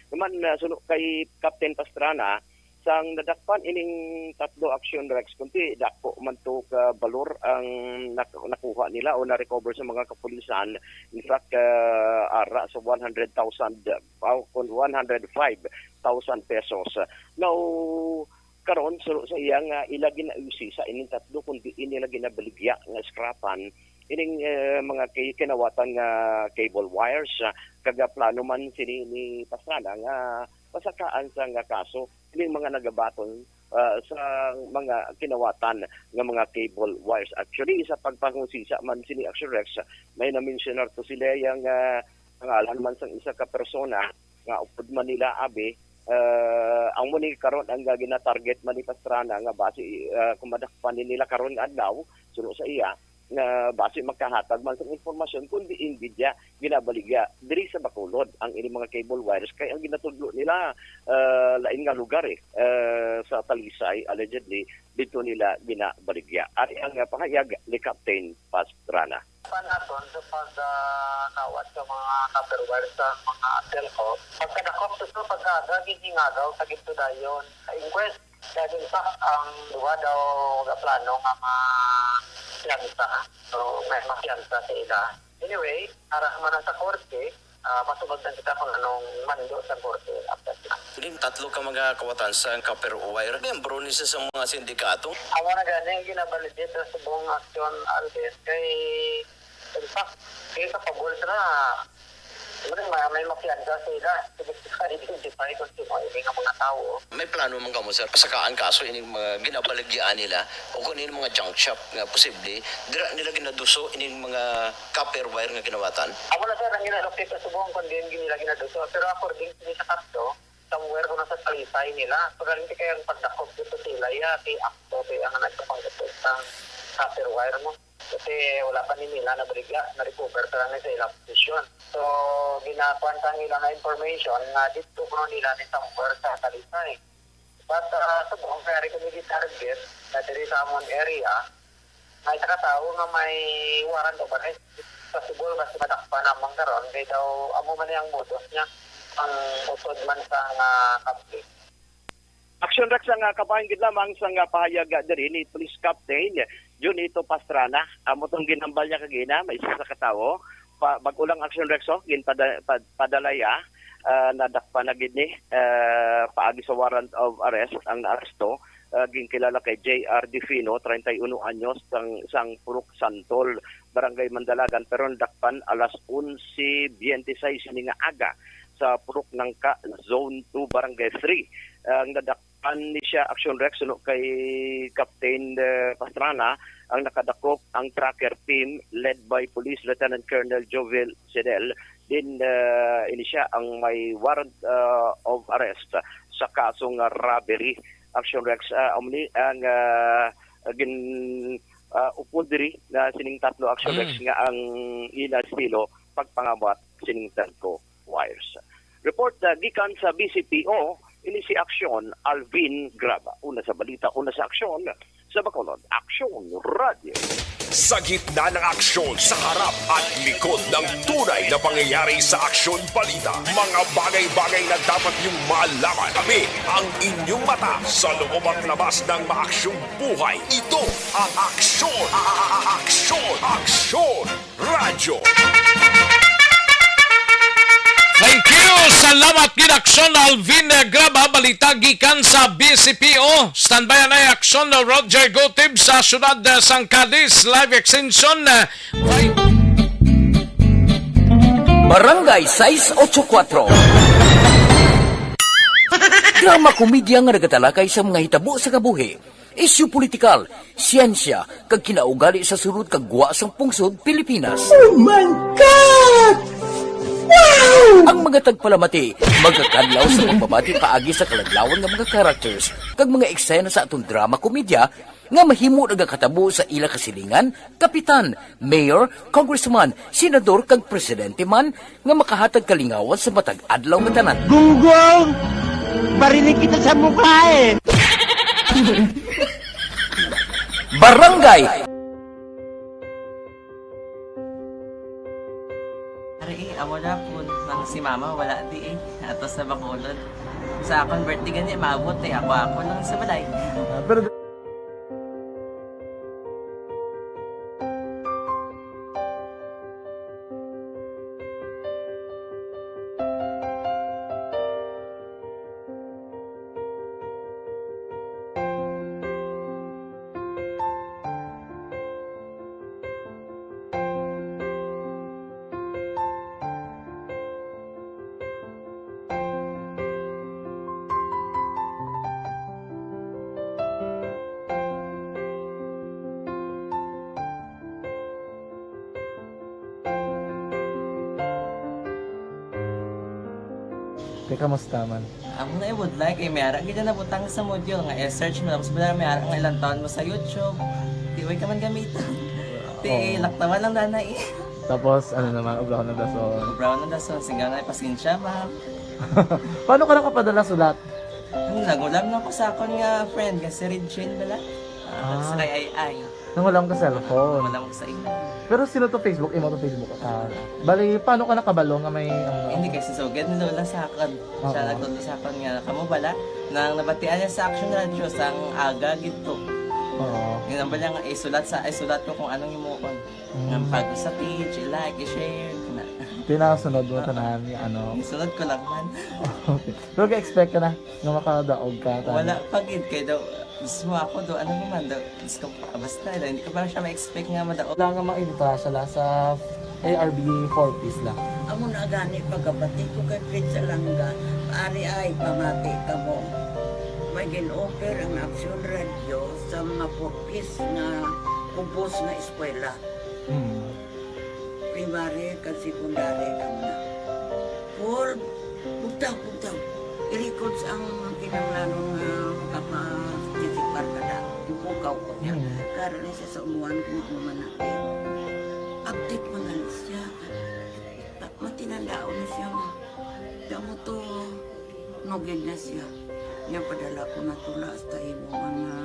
Naman suno kay Captain Pastrana sang nadakpan ining 3 Action Rex kunti dako man to ka balor ang nakuha nila o na-recover sa mga kapulisan. In fact ara sa 100,000 105,000 pesos. Now karon sa iyang ilagi na usi sa ining 3 kundi inilagi na baligya nga skrapan ining mga kinawatan nga cable wires kaga plano man sini ni Pastrana nga pasakaan sa nga kaso ining mga nagabaton sa mga kinawatan nga mga cable wires. Actually sa pagpangusisa man sini Action Rex may na-mentioner to sila yang pangalan man sang isa ka persona nga upod man nila abi ang muni karon ang gina-target man ni Pastrana nga base kumadakpan nila karon adlaw suno sa iya nga base magkahatag man sa informasyon kundi invidya ginabaligya diri sa Bacolod ang ini mga cable wires kay ang ginatudlo nila lain nga lugar sa Talisay allegedly dito nila ginabaligya. At ang pahayag ni Captain Pastrana. Panaton sa pagkawat sa mga copper wires sa mga telco. Pagkadakop sa pagkagagin hingagaw sa gito dayon sa inquest. Dahil sa ang duwa daw plano nga mapiyansa. So may mapiyansa sa ila. Anyway, para man sa korte, matubag na kita kung anong mando sa korte after that. Yung 3 ka mga kawatan sa copper wire, miyembro ni sa mga sindikato. Ang mga ganing ginabalidit sa buong Aksyon Alves kay in fact, kaya sa pagul na may mapiyansa sila. Identify kung sino yung mga tao. May plano man kamo sir, pasakaan kaso ining mga ginabaligyan nila o kung ining mga junk shop nga posible, dira nila ginaduso ining mga copper wire nga ginawatan. Ako na sir, ang ginalapit sa subong kung din nila ginaduso. Pero according sa kaso, somewhere ko na sa Talisay nila. Pagalinti kayang pagdakop dito sila, kay Akto, kay ang nagpapangkapit ng copper wire mo. Kasi wala pa nila na baligya, na-recover pa lang sa ilang posisyon. So, ginakwanta nila na information na dito ko nila ni somewhere sa Talisay. But sa buong kaya community target na diri sa amon area, may takatao nga may warrant of arrest. Sa Sibol kasi madakpa namang karon, kaya daw amo man yung modus niya ang utod man sa kapli. Action Rex ang kabahin gid lamang sa pahayag diri ni Police Captain Junito Pastrana. Amo tong ginambal niya kagina may isa sa katawo. Bagulang Action Rex padalaya nadakpa na gid ni paagi sa warrant of arrest ang naaresto. Ginkilala kay J.R. Defino, 31 anyos, sang Purok Santol, Barangay Mandalagan, pero nadakpan alas 11:26 nga aga sa Purok Nangka, Zone 2, Barangay 3. Ang nadakpan ni siya Action Rex kay Captain Pastrana ang nakadakop ang tracker team led by Police Lieutenant Colonel Jovel Sedel. Din ini siya ang may warrant of arrest sa kasong robbery. Action Rex ang upod diri na sining tatlo Action Rex nga ang ila estilo pagpangabat sining telco wires. Report gikan sa BCPO, ini si Aksyon Alvin Graba. Una sa balita, una sa aksyon sa Bacolod. Aksyon Radio. Sa gitna ng aksyon, sa harap at likod ng tunay na pangyayari sa Aksyon Balita, mga bagay-bagay na dapat niyong malaman. Kami ang inyong mata sa loob at labas ng maaksyong buhay. Ito ang Aksyon! Aksyon! Aksyon Radio! Thank you! Salamat gid Aksyon Alvin Graba, balita gikan sa BCPO. Standby na Aksyon Roger Gotib sa syudad sang Cadiz. Live extension. Barangay 684. Drama komedya nga nagatalakay sa mga hitabo sa kabuhi. Isyu politikal, siyensya, kag kinaugali sa surut kag guwa sang pungsod Pilipinas. Oh my God! Wow! Ang mga tagpalamati, magkakadlaw sa pagbabati paagi sa kalaglawan ng mga characters kag mga eksena sa atong drama komedya nga mahimo nagakatabo sa ila kasilingan, kapitan, mayor, congressman, senador kag presidente man nga makahatag kalingawan sa matag adlaw nga tanan. Gunggong! Barinig kita sa mukha eh! Barangay! Amo na po, nang si mama wala di atos sa Bacolod. Sa akong birthday ganyan, maabot ako lang sa balay. Pero kamusta man? Ako na would like ay mayara gid na butang sa module nga i-search mo tapos bala mayara nga ilang taon mo sa YouTube. Di way ka man gamitan. Di laktawan lang danay. Tapos ano naman, ubraw na dason. Ubraw na dason, singaw na pasensya ma'am. Paano ka nakapadala sulat? Nagulam na ko sa akon nga friend nga si Regine bala. Sa kay ay. Nang wala ka cellphone. Wala ko sa ina. Pero sino to Facebook? Imo to Facebook. Bali, paano ka nakabalo nga may... Hindi kasi so, ganun lola sa akin. Siya nagtulo sa akin nga, kamo bala, nang nabatian niya sa Action Radio sang aga gito. Oo. Yun ang bala nga, isulat ko kung anong imukon. Nang pag sa page, i-like, i-share. Pinasunod mo tanan ni ano? Isunod ko lang man. Okay. Pero ka-expect ka na nga makadaog ka? Wala, pag-id kayo daw. Gusto mo ako do, ano naman daw, gusto ko basta daw, hindi ko parang siya ma-expect nga madaog. Wala nga makita siya sa ARB 4-piece lang. Amo na gani pagkabati ko kay Fritz Alanga, ari ay pamati ka mo. May gin-offer ang Action Radio sa mga 4-piece na kumpos na eskwela. Primary kag secondary kam na. For bugtaw. I-records ang kinanglanong kapag-titikbar ka na. Yung pukaw ko niya. Karoon siya sa umuan kung umanatin. Update mo na siya. Matinandao na siya. Damo to, nugid na siya. Niya padala ko na tula hasta imo mga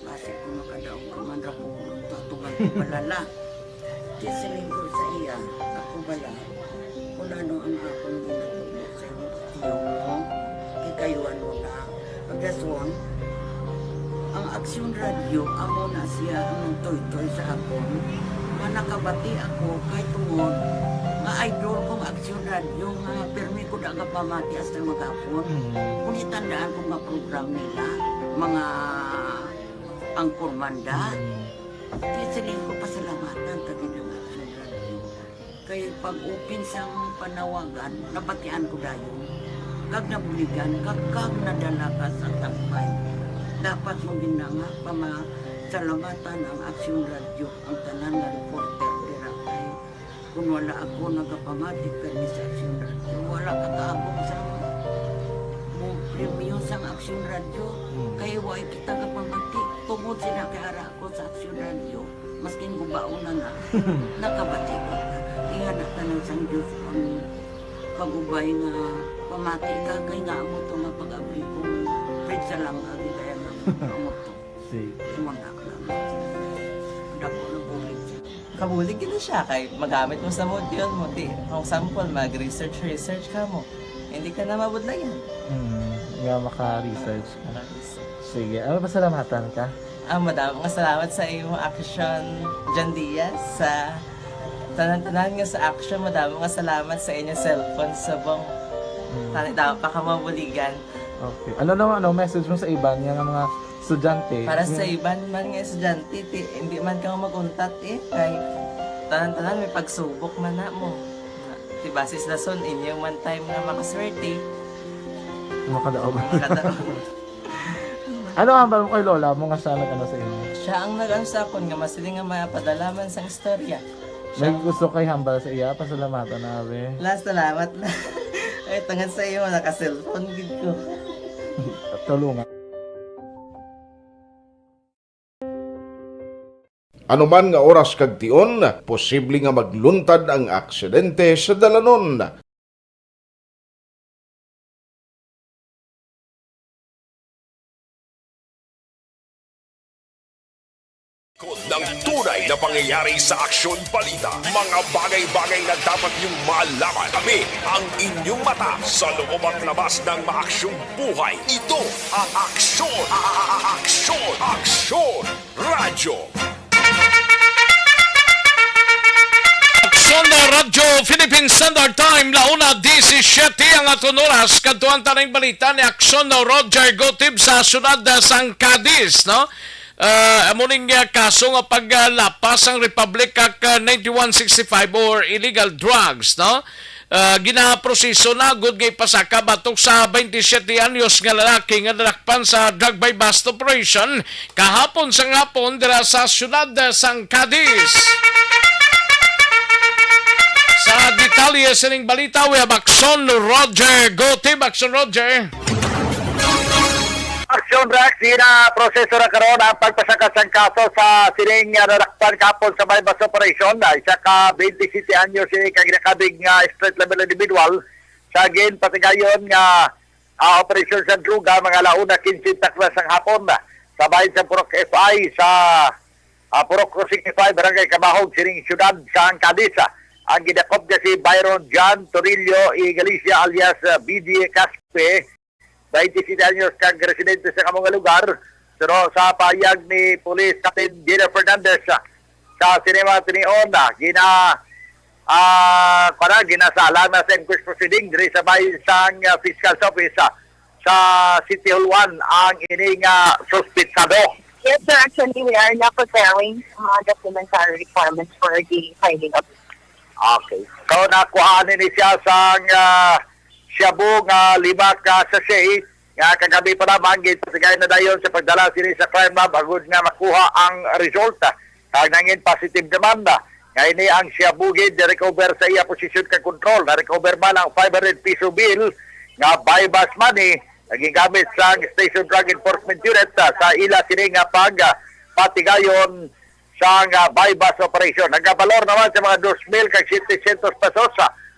base ko makadaog ka man ra po. Tatugan ko balala. Kisiling ko sa iya. Ako bala. Kung ano ang akong ginatulog sa iyo. Yung kayuan mo na. Pagdason, ang Action Radio, amo na siya ang toy-toy sa akon. Manakabati ako kay tungod nga idol kong Action Radio nga permi ko daga pamati hasta magapon. Kung itandaan ko nga program nila, mga angkormanda, kisiling ko pasalamatan tagin ng Action Radio. Kaya pag-open sa panawagan, nabatian ko dayon. kag nabuligan kag nadala ka sa takpay. Dapat mo ginanga salamatan ang Aksyon Radio, ang tanan nga reporter dira kay kung wala ako nagapamatik kani sa Aksyon Radio, wala ka kaabong sa premium sa Aksyon Radio, kay way kita kapamatik tungod sila kay ara ako sa Aksyon Radio, maskin gubauna na nakabatik ka. Ingat na tanan sang Diyos ang pagubay nga pamati ka kay nga mo to nga pag-abri kung pwede sa lang agi kaya nga mo to. Tumanak lang. Dako na bulig siya. Kabulig gina siya kay magamit mo sa module mo. Kung sample, mag-research ka mo. Hindi ka na mabudlayan. Nga maka-research ka. Sige, pasalamatan ka? Madaming salamat sa iyong action, John Diaz. Sa tanan-tanan nga sa action, madaming salamat sa inyong cellphone sa bang dapat pa ka mabuligan. Okay. Ano message mo sa iban nga mga estudyante? Para sa iban man nga estudyante, hindi man ka maguntat kay tanan-tanan may pagsubok man na mo. Basis na son, inyong man time nga makaswerte. Makadaog. Ano ang mo kay Lola mo nga siya nag-ano sa inyo? Siya ang nag-ansakon nga masiling nga mapadalaman sa istorya. May gusto kay hambal sa iya, pasalamatan nabe. Last salamat na. Ay, tangan sa iyo, naka-cellphone gid ko. Tulungan. Anuman nga oras kag tion, posible nga magluntad ang aksidente sa dalanon. Ng tunay na pangyayari sa Aksyon Balita. Mga bagay-bagay na dapat niyong malaman. Kami ang inyong mata sa loob at labas ng maaksyong buhay. Ito ang Aksyon! Aksyon! Aksyon! Radyo! Aksyon na Radyo Philippine Standard Time, launa 17 ang aton oras. Kadtuan tanang balita ni Aksyon na Roger Gotib sa syudad sang Cadiz, no? Amuning kaso nga paglapas ang Republic Act 9165 or illegal drugs, no? Ginaproseso na gud ngay pasaka batok sa 27 anyos nga lalaki nga nadakpan sa drug by bust operation kahapon sang hapon dira sa syudad sang Cadiz. Sa detalye sa ning balita, we have Aksyon Roger Gotib. Aksyon Roger. Aksyon Rex, proseso na karon ang pagpasakas ng kaso sa sining nadakpan kapon sa bypass operation. Isa ka 27 anyos kaginakabig nga street level individual sa ginpatigayon nga operation sa druga mga launa 15 taklas ng hapon sa bahin sa Purok FI sa Purok Crossing FI Barangay Kabahog sining syudad sa Cadiz. Ang gidakop niya si Byron John Torillo y Galicia alias BD Caspe, 27 anyos kang residente sa kamong lugar. Pero sa payag ni Police Captain Gina Fernandez sa Sinema Tinion, ginasala na sa inquest proceeding diri sa bayan sang Fiscal's Office sa City Hall 1 ang ining suspitsado. Yes, sir. Actually, we are now preparing documentary requirements for the filing of. Okay. So, nakuhaan ni siya sa Shabu nga 5 ka sachet nga kagabi pa lamang gitpasigay na dayon sa pagdala sini sa crime lab agud nga makuha ang resulta. Kag nangin positive naman na. Nga ini ang Shabu gid recover sa iya posisyon ka control. Na-recover man ang 500 piso bill nga bypass money naging gamit sa Station Drug Enforcement Unit sa ila sini nga patigayon sa bypass operation. Nagkabalor naman sa mga 2,000 kag 700 pesos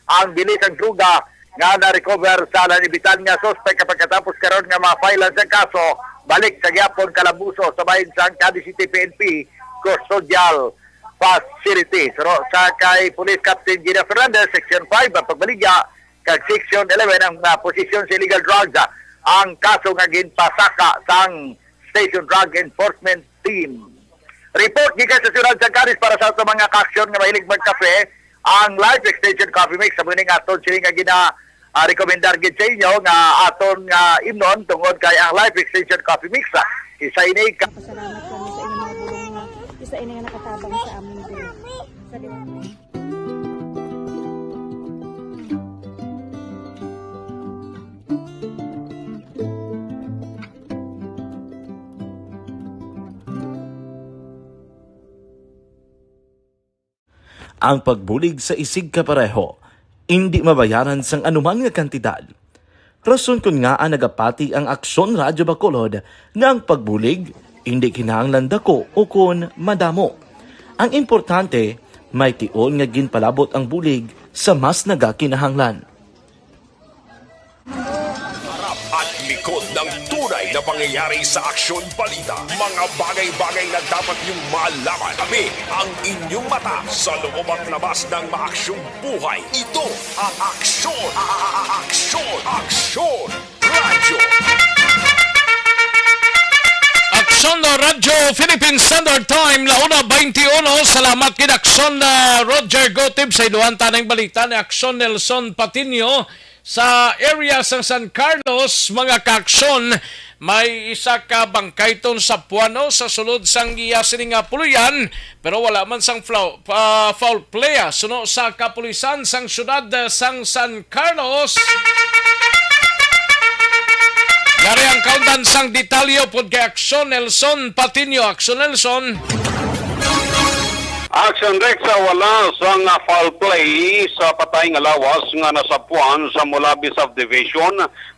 ang bilis ang druga nga na-recover sa lanibitan nga suspect kapag katapos karon nga ma-file sa kaso balik sa gyapon Calabuso sa bahin sa Cadiz City PNP Custodial Facility. So, sa kay Police Captain Gina Fernandez, Section 5 ang pagbaligya kag Section 11 ang posisyon sa illegal drugs ang kaso nga ginpasaka sang Station Drug Enforcement Team. Report gikan sa syudad sa Cadiz para sa ato mga ka-aksyon nga mahilig magkape, ang Life Extension Coffee Mix sa muning aton sila nga gina-rekomendar gid sa inyo nga aton nga imnon tungod kay ang Life Extension Coffee Mix isa ini Pasalamat kami sa inyong mga bulong nga isa ini nga nakatabang sa amin din sa liwanag. Ang pagbulig sa isig kapareho, hindi mabayaran sang anuman nga kantidad. Rason kun nga nagapati ang Aksyon Radyo Bacolod nga ang pagbulig hindi kinahanglan dako o kun madamo. Ang importante, may tion nga ginpalabot ang bulig sa mas nagakinahanglan. Harap at likod ng tunay na pangyayari sa aksyon balita. Mga bagay-bagay na dapat niyong malaman. Kami ang inyong mata sa loob at labas ng maaksyong buhay. Ito ang Aksyon! Aksyon Radyo! Aksyon Radyo Philippine Standard Time, launa 21. Salamat kid Aksyon Roger Gotib sa iluhan tanang balita ni Aksyon Nelson Patinio sa area sa San Carlos. Mga kaaksyon, may isa ka bangkayton sa Puano sa sulod sang iya sininga puluyan, pero wala man sang foul play suno sa kapulisan sang syudad sang San Carlos. Yari ang kauntan sang detalyo pod kay Aksyon Nelson Patinio. Aksyon Nelson. Action Rex sa wala sang foul play sa patay nga lawas nga nasapuan sa Mulabi Subdivision,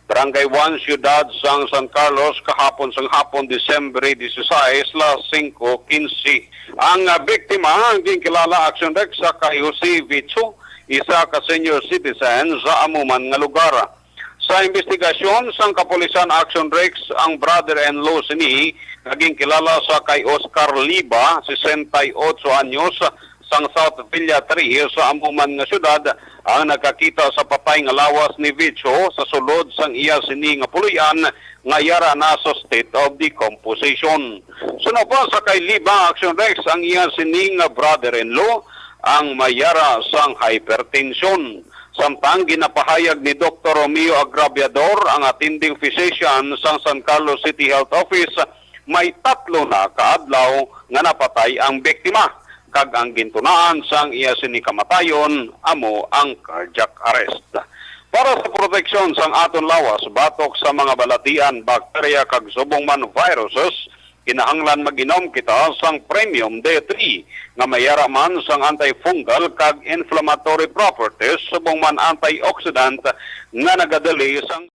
Barangay 1, Ciudad sang San Carlos kahapon sang hapon Disyembre 16, las 5:15. Ang biktima ang ginkilala Action Rex sa kay Jose Vicho, isa ka senior citizen sa amuman nga lugar. Sa investigasyon sang kapulisan Action Rex, ang brother-in-law sini naging kilala sa kay Oscar Liba, 68 anyos, sang South Villa 3 sa amuman nga syudad, ang nakakita sa patay nga lawas ni Vicho sa sulod sang iya sini nga puluyan nga yara na sa state of decomposition. Suno pa sa kay Liba Action Rex, ang iya sini nga brother-in-law ang mayara sang hypertension. Samtang ginapahayag ni Dr. Romeo Agraviador, ang attending physician sa San Carlos City Health Office, may 3 na kaadlaw nga napatay ang biktima. Kag ang gintunaan sang iya sini kamatayon amo ang cardiac arrest. Para sa proteksyon sang aton lawas batok sa mga balatian, bakterya kag subong man viruses, kinahanglan mag-inom kita sang Premium D3 nga mayara man sang antifungal kag inflammatory properties subong man antioxidant nga nagadali sang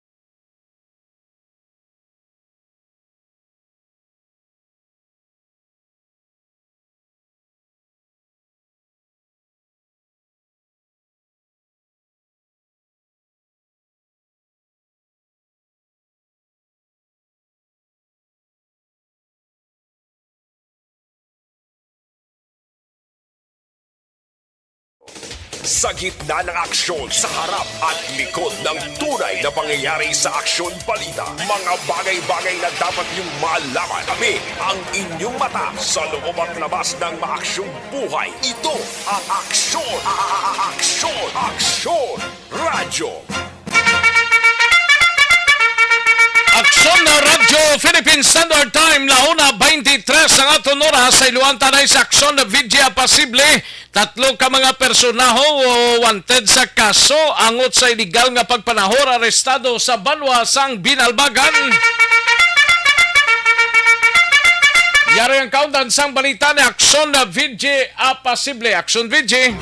Sa gitna ng aksyon, sa harap at likod ng tunay na pangyayari sa aksyon balita. Mga bagay-bagay na dapat niyong malaman. Kami ang inyong mata sa loob at labas ng maaksyong buhay. Ito ang Aksyon! Aksyon Radyo! Aksyon na Radyo Philippine Standard Time, launa 23 ang aton oras sa iluhan tanay sa aksyon na vidya pasible. 3 ka mga personaho wanted sa kaso angot sa illegal nga pagpanahor arestado sa Banwa sang Binalbagan. Yari ang kauntan sang balita ni Aksyon na vidya pasible. Aksyon vidya.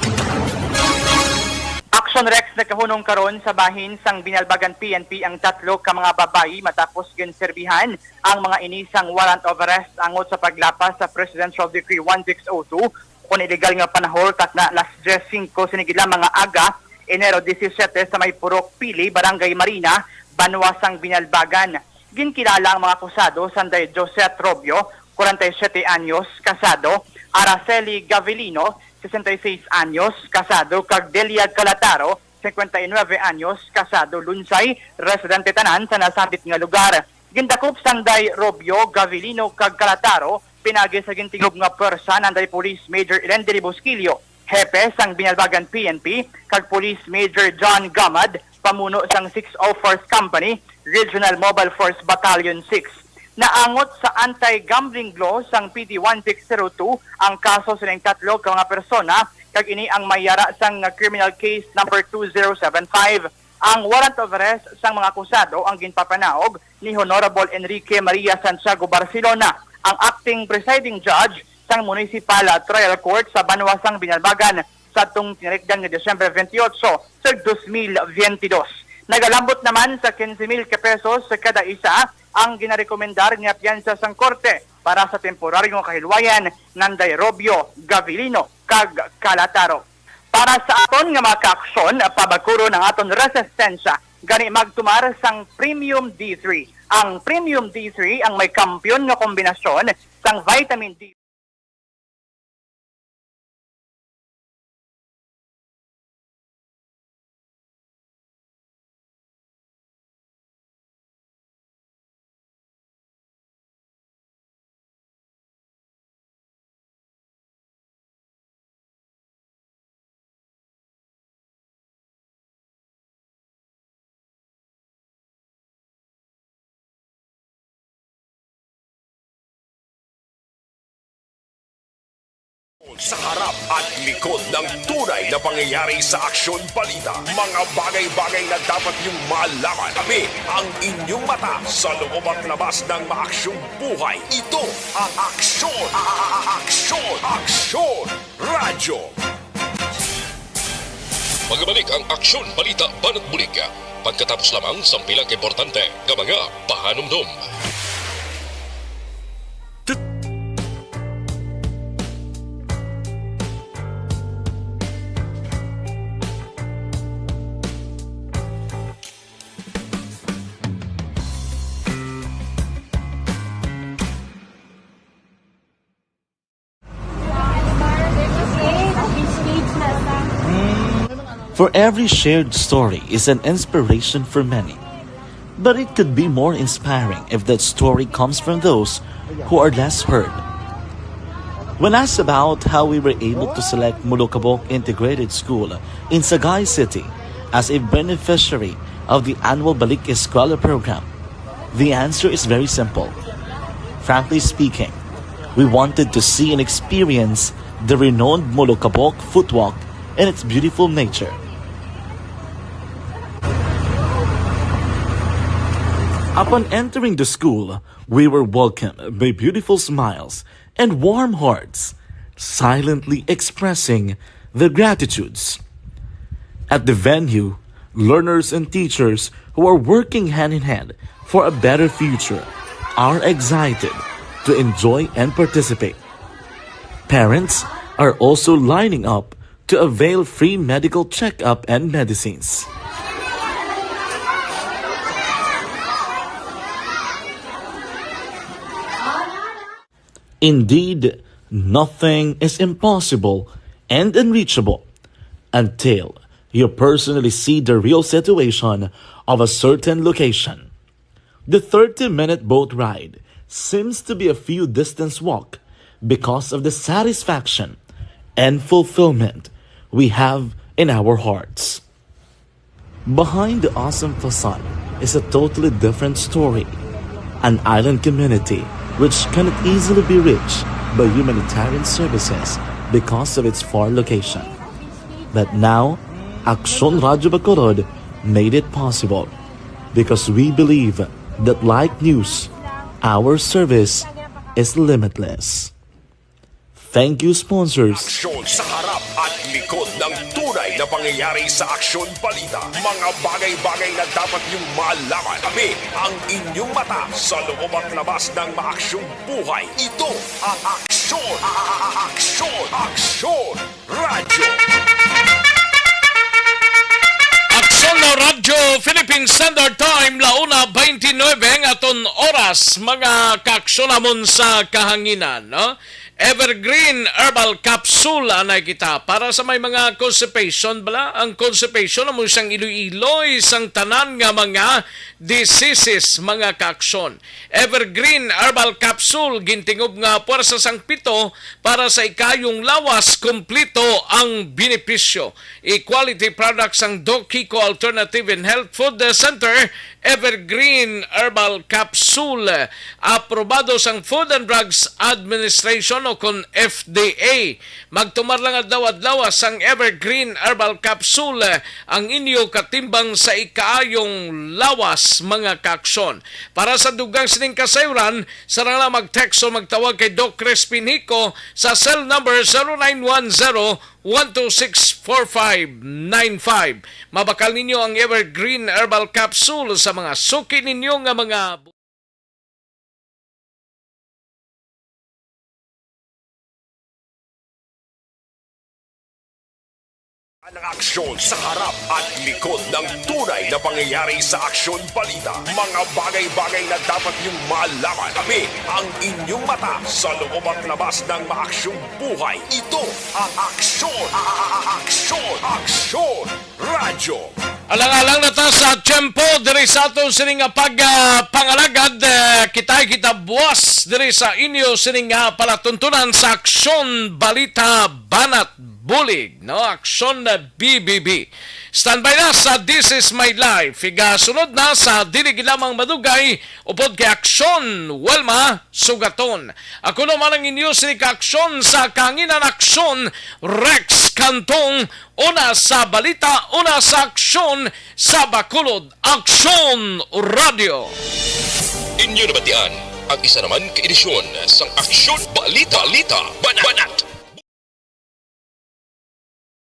Action Rex nagkahunong karon sa bahin sang Binalbagan PNP ang 3 ka mga babayi matapos ginserbihan ang mga inisang warrant of arrest angot sa paglapas sa Presidential Decree 1602 kung illegal nga panahor takna las 10:05 sinigila mga aga Enero 17 sa may Purok Pili, Barangay Marina, Banwa sang Binalbagan. Ginkilala ang mga akusado sanday Josette Robio, 47 anyos, kasado, Araceli Gavilino, 66 anyos, kasado, kag Delia Calataro, 59 anyos, kasado, Lunsay, residente tanan sa nasabit nga lugar. Gindakop sanday Robio, Gavilino, kag Calataro, pinagi sa gintingog nga pwersa nanday Police Major Elendry Bosquillo, hepe sang Binalbagan PNP, kag Police Major John Gamad, pamuno sang 604th Company, Regional Mobile Force Battalion 6. Naangot sa anti-gambling law sang PD 1602 ang kaso sa 3 ka mga persona, kag ini ang mayara sang criminal case number 2075. Ang warrant of arrest sang mga akusado ang ginpapanaog ni Honorable Enrique Maria Santiago Barcelona, ang acting presiding judge sang Municipal Trial Court sa Banwa sang Binalbagan. sa itong tinarikdan ng Desyembre 28 sa 2022. Nagalambot naman sa 15,000 pesos sa kada isa ang ginarekomendar nga piyansa sang korte para sa temporaryong kahilwayan ng Dairobio, Gavilino, kag Calataro. Para sa aton nga mga kaaksyon, pabagkuro ng aton resistensya, gani magtumar sang Premium D3. Ang Premium D3 ang may kampyon nga kombinasyon sang vitamin D. Sa harap at likod ng tunay na pangyayari sa aksyon balita, mga bagay-bagay na dapat niyong malaman. Kami ang inyong mata sa loob at labas ng maaksyong buhay. Ito ang Aksyon! Aksyon! Aksyon! Radyo! Magbalik ang Aksyon Balita Banat Bulig. Pagkatapos lamang sa pilang importante ng mga pahanumdum. For every shared story is an inspiration for many. But it could be more inspiring if that story comes from those who are less heard. When asked about how we were able to select Mulukabok Integrated School in Sagay City as a beneficiary of the annual Balik Eskwela program, the answer is very simple. Frankly speaking, we wanted to see and experience the renowned Mulukabok footwalk and its beautiful nature. Upon entering the school, we were welcomed by beautiful smiles and warm hearts, silently expressing their gratitudes. At the venue, learners and teachers who are working hand in hand for a better future are excited to enjoy and participate. Parents are also lining up to avail free medical checkup and medicines. Indeed, nothing is impossible and unreachable until you personally see the real situation of a certain location. The 30-minute boat ride seems to be a few distance walk because of the satisfaction and fulfillment we have in our hearts. Behind the awesome facade is a totally different story. An island community which cannot easily be reached by humanitarian services because of its far location. But now, Aksyon Radyo Bacolod made it possible because we believe that like news, our service is limitless. Thank you, sponsors. Aksyon sa harap at likod ng tunay na pangyayari sa Aksyon Balita. Mga bagay-bagay na dapat niyong malaman. Kami ang inyong mata sa loob at labas ng maaksyong buhay. Ito ang Aksyon! Aksyon! Aksyon! Radyo! Aksyon na Radyo Philippine Standard Time, launa 29 aton oras, mga kaaksyon namon sa kahanginan, no? Evergreen Herbal Capsule anay kita para sa may mga constipation bala. Ang constipation mo siyang iloy-iloy sang tanan nga mga diseases, mga kaaksyon. Evergreen Herbal Capsule gintingob nga puwersa sang pito para sa ikayong lawas, kumplito ang benepisyo. Equality products ang Doc Kiko Alternative and Health Food Center. Evergreen Herbal Capsule aprobado sang Food and Drugs Administration gobyerno kon FDA. Magtumar lang adlaw-adlaw sang Evergreen Herbal Capsule ang inyo katimbang sa ikaayong lawas mga kaaksyon. Para sa dugang sining kasayuran, sarang lang mag-text o magtawag kay Doc Crispin Hico sa cell number 0910-126-4595. Mabakal ninyo ang Evergreen Herbal Capsule sa mga suki ninyo nga mga Ang aksyon sa harap at likod ng tunay na pangyayari sa Aksyon Balita. Mga bagay-bagay na dapat niyong malaman. Kami ang inyong mata sa loob at labas ng maaksyong buhay. Ito ang Aksyon! Aksyon! Radyo! Alang-alang na ta sa tiyempo diri sa aton sining pangalagad kita buwas diri sa inyo sining palatuntunan sa Aksyon Balita Banat Bulig, no? Aksyon na BBB. Standby na sa This Is My Life. Sunod na sa dili lamang madugay upod kay Aksyon Welma Sugaton. Ako naman ang inyo sining Aksyon sa Kanginan Aksyon Rex Cantong. Una sa balita, una sa aksyon sa Bacolod. Aksyon Radio. Inyo nabatian ang isa naman ka edisyon sa Aksyon Balita Banat